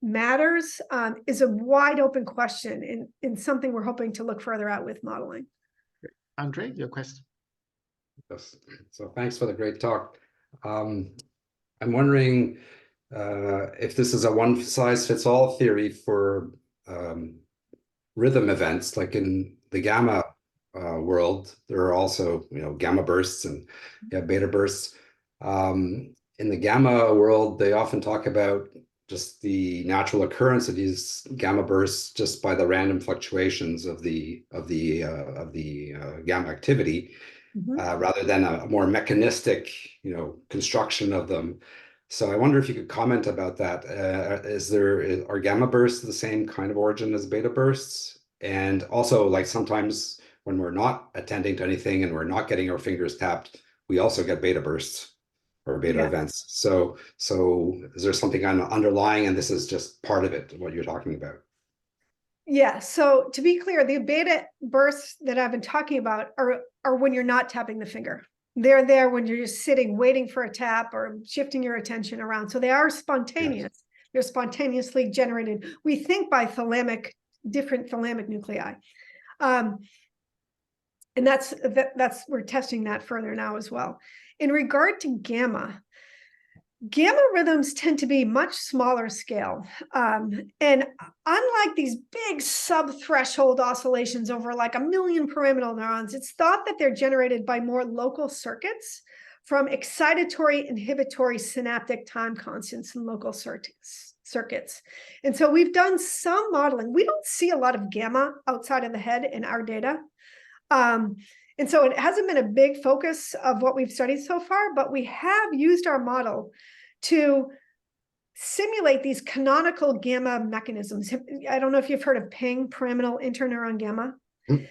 matters is a wide open question and something we're hoping to look further at with modeling. Andre, your question? Yes. So thanks for the great talk. I'm wondering if this is a one-size-fits-all theory for rhythm events, like in the gamma world, there are also, gamma bursts and beta bursts. In the gamma world, they often talk about just the natural occurrence of these gamma bursts just by the random fluctuations of the gamma activity, rather than a more mechanistic, construction of them. So I wonder if you could comment about that. Are gamma bursts the same kind of origin as beta bursts? And also, like, sometimes when we're not attending to anything and we're not getting our fingers tapped, we also get beta bursts or beta events. So is there something underlying, and this is just part of it, what you're talking about? Yeah, so to be clear, the beta bursts that I've been talking about are when you're not tapping the finger. They're there when you're just sitting, waiting for a tap or shifting your attention around. So they are spontaneous. Yes. They're spontaneously generated, we think, by different thalamic nuclei. And that's we're testing that further now as well. In regard to gamma rhythms tend to be much smaller scale. And unlike these big sub-threshold oscillations over like 1 million pyramidal neurons, it's thought that they're generated by more local circuits from excitatory inhibitory synaptic time constants in local circuits. And so we've done some modeling. We don't see a lot of gamma outside of the head in our data. And so it hasn't been a big focus of what we've studied so far, but we have used our model to simulate these canonical gamma mechanisms. I don't know if you've heard of PING, pyramidal interneuron gamma.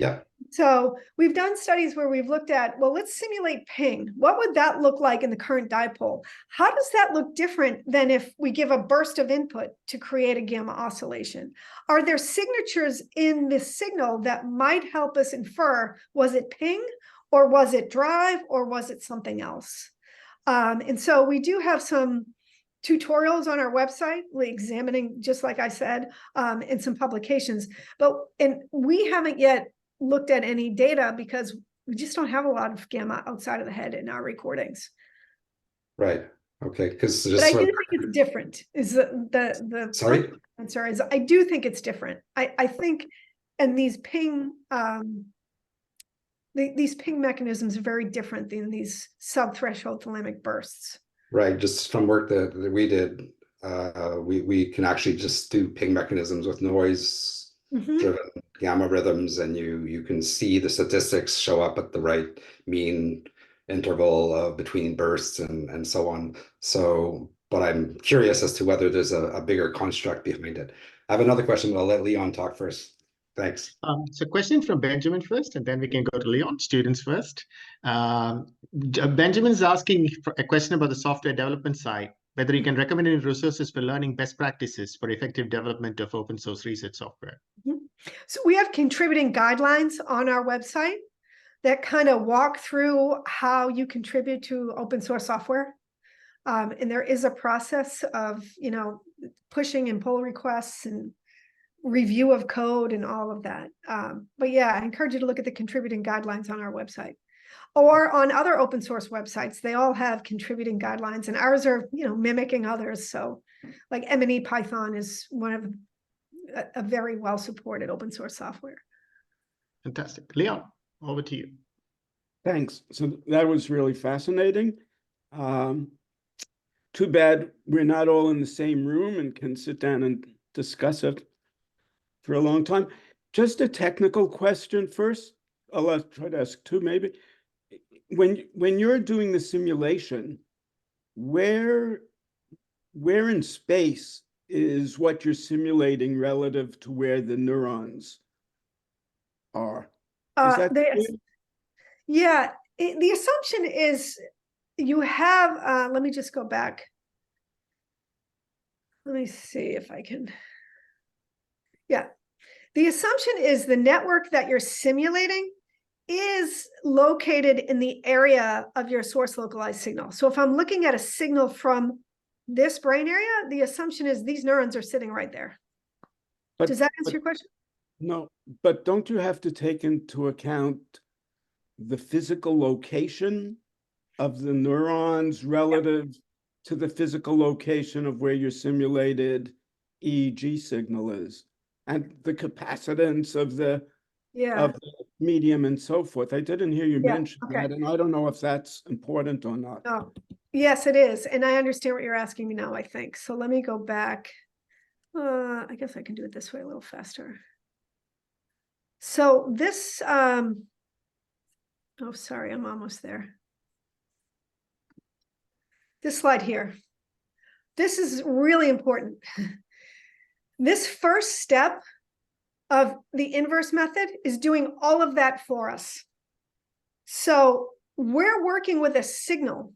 Yeah. So we've done studies where we've looked at, well, let's simulate PING. What would that look like in the current dipole? How does that look different than if we give a burst of input to create a gamma oscillation? Are there signatures in this signal that might help us infer, was it PING or was it drive or was it something else? And so we do have some tutorials on our website, examining, just like I said, in some publications, and we haven't yet looked at any data because we just don't have a lot of gamma outside of the head in our recordings. Right. Okay. But I do think it's different. Is the sorry? Answer is I do think it's different. I think, and these PING mechanisms are very different than these sub-threshold thalamic bursts. Right. Just from work that we did, we can actually just do PING mechanisms with noise-driven gamma rhythms, and you can see the statistics show up at the right mean interval between bursts and so on. So, but I'm curious as to whether there's a bigger construct behind it. I have another question, but I'll let Leon talk first. Thanks. So question from Benjamin first, and then we can go to Leon, students first. Benjamin is asking a question about the software development side, whether you can recommend any resources for learning best practices for effective development of open source research software. So we have contributing guidelines on our website that kind of walk through how you contribute to open source software. And there is a process of, pushing and pull requests and review of code and all of that. But yeah, I encourage you to look at the contributing guidelines on our website or on other open source websites. They all have contributing guidelines, and ours are, mimicking others. So like M&E Python is one of a very well supported open source software. Fantastic. Leon, over to you. Thanks. So that was really fascinating. Too bad we're not all in the same room and can sit down and discuss it for a long time. Just a technical question first. I'll try to ask two maybe. When you're doing the simulation, where in space is what you're simulating relative to where the neurons are? Yeah, the assumption is you have, let me just go back. Let me see if I can. Yeah, the assumption is the network that you're simulating is located in the area of your source localized signal. So if I'm looking at a signal from this brain area, the assumption is these neurons are sitting right there. Does that answer your question? No, but don't you have to take into account the physical location of the neurons relative to the physical location of where your simulated EEG signal is, and the capacitance of the medium and so forth. I didn't hear you mention that, and I don't know if that's important or not. Oh, yes, it is. And I understand what you're asking me now, I think. So let me go back. I guess I can do it this way a little faster. So this, oh, sorry, I'm almost there. This slide here. This is really important. This first step of the inverse method is doing all of that for us. So we're working with a signal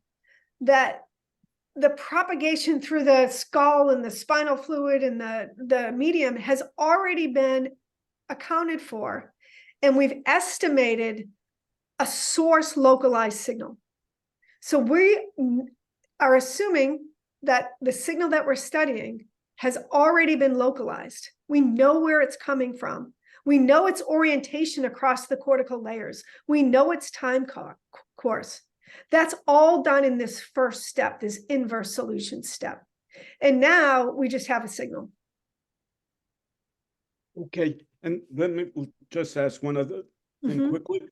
that the propagation through the skull and the spinal fluid and the medium has already been accounted for, and we've estimated a source localized signal. So we are assuming that the signal that we're studying has already been localized. We know where it's coming from. We know its orientation across the cortical layers. We know its time course. That's all done in this first step, this inverse solution step. And now we just have a signal. Okay, and let me just ask one other thing quickly.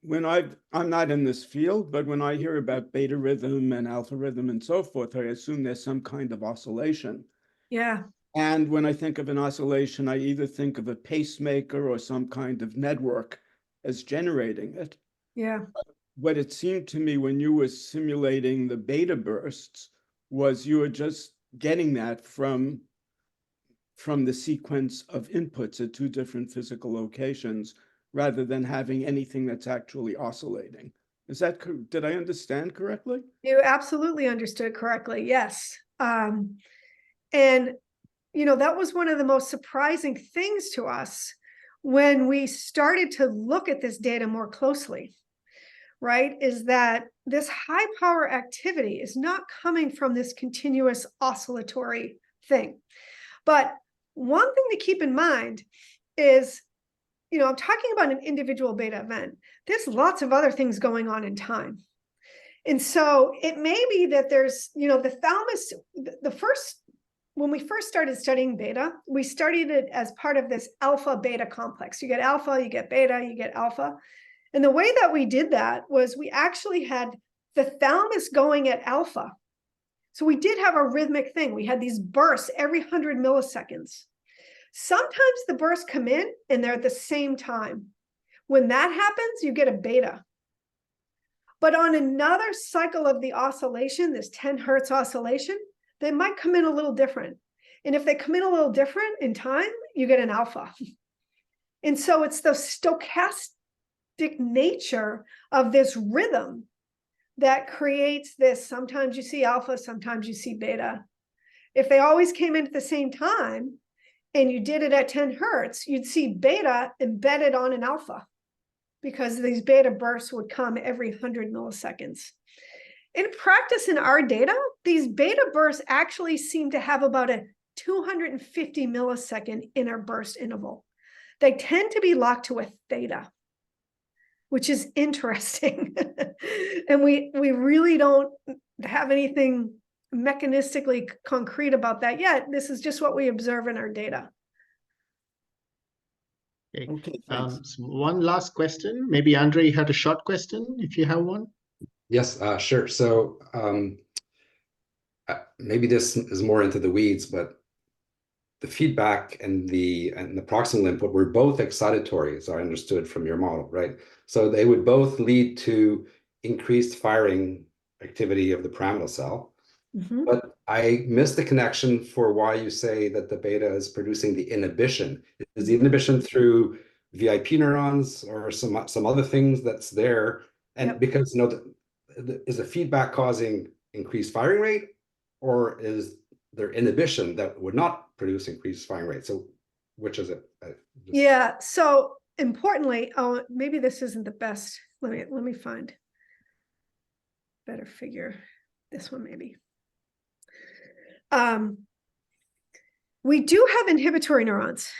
When I'm not in this field, but when I hear about beta rhythm and alpha rhythm and so forth, I assume there's some kind of oscillation. Yeah. And when I think of an oscillation, I either think of a pacemaker or some kind of network as generating it. Yeah. What it seemed to me when you were simulating the beta bursts was you were just getting that from the sequence of inputs at two different physical locations, rather than having anything that's actually oscillating. Is that, did I understand correctly? You absolutely understood correctly, yes. And, you know, that was one of the most surprising things to us when we started to look at this data more closely, right? Is that this high power activity is not coming from this continuous oscillatory thing. But one thing to keep in mind is, you know, I'm talking about an individual beta event. There's lots of other things going on in time. And so it may be that there's, you know, the thalamus, when we first started studying beta, we studied it as part of this alpha beta complex. You get alpha, you get beta, you get alpha. And the way that we did that was we actually had the thalamus going at alpha. So we did have a rhythmic thing. We had these bursts every 100 milliseconds. Sometimes the bursts come in and they're at the same time. When that happens, you get a beta. But on another cycle of the oscillation, this 10 hertz oscillation, they might come in a little different. And if they come in a little different in time, you get an alpha. And so it's the stochastic nature of this rhythm that creates this. Sometimes you see alpha, sometimes you see beta. If they always came in at the same time and you did it at 10 hertz, you'd see beta embedded on an alpha because these beta bursts would come every 100 milliseconds. In practice, in our data, these beta bursts actually seem to have about a 250 millisecond inner burst interval. They tend to be locked to a theta, which is interesting. And we really don't have anything mechanistically concrete about that yet. This is just what we observe in our data. Okay. So one last question. Maybe Andre, you had a short question, if you have one. Yes, sure. So maybe this is more into the weeds, but the feedback and the proximal input were both excitatory, as I understood from your model, right? So they would both lead to increased firing activity of the pyramidal cell. But I missed the connection for why you say that the beta is producing the inhibition. Is the inhibition through VIP neurons or some other things that's there? And because, you know, is the feedback causing increased firing rate, or is there inhibition that would not produce increased firing rate? So which is it? Yeah, so importantly, maybe this isn't the best. Let me find better figure. This one maybe. We do have inhibitory neurons,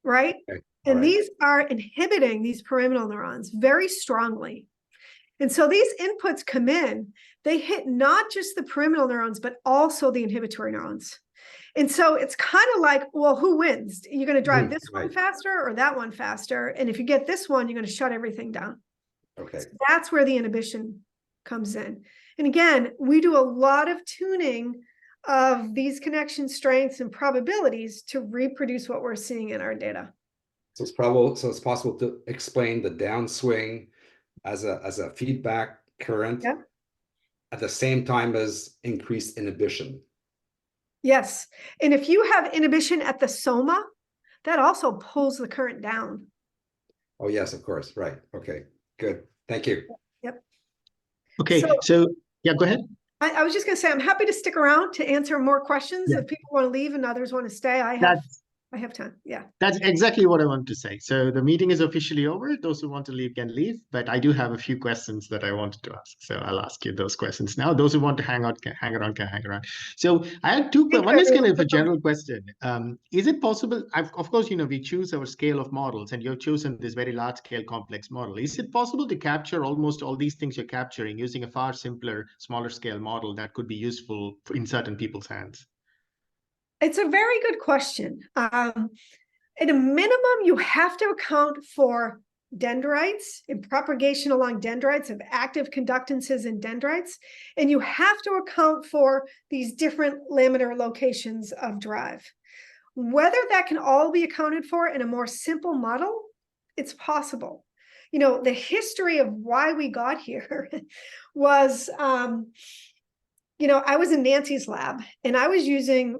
right? Okay. And these are inhibiting these pyramidal neurons very strongly. And so these inputs come in, they hit not just the pyramidal neurons, but also the inhibitory neurons. And so it's kind of like, well, who wins? You're going to drive this one faster or that one faster. And if you get this one, you're going to shut everything down. Okay. So that's where the inhibition comes in. And again, we do a lot of tuning of these connection strengths and probabilities to reproduce what we're seeing in our data. So it's possible to explain the downswing as a feedback current at the same time as increased inhibition. Yes. And if you have inhibition at the soma, that also pulls the current down. Oh, yes, of course. Right. Okay, good. Thank you. Yep. Okay, so yeah, go ahead. I was just going to say, I'm happy to stick around to answer more questions if people want to leave and others want to stay. I have time. Yeah. That's exactly what I wanted to say. So the meeting is officially over. Those who want to leave can leave, but I do have a few questions that I wanted to ask. So I'll ask you those questions now. Those who want to hang around can hang around. So I had two. One is kind of a general question. Is it possible? Of course, we choose our scale of models, and you've chosen this very large scale complex model. Is it possible to capture almost all these things you're capturing using a far simpler, smaller scale model that could be useful in certain people's hands? It's a very good question. At a minimum, you have to account for dendrites and propagation along dendrites of active conductances in dendrites. And you have to account for these different laminar locations of drive. Whether that can all be accounted for in a more simple model, it's possible. The history of why we got here was, I was in Nancy's lab and I was using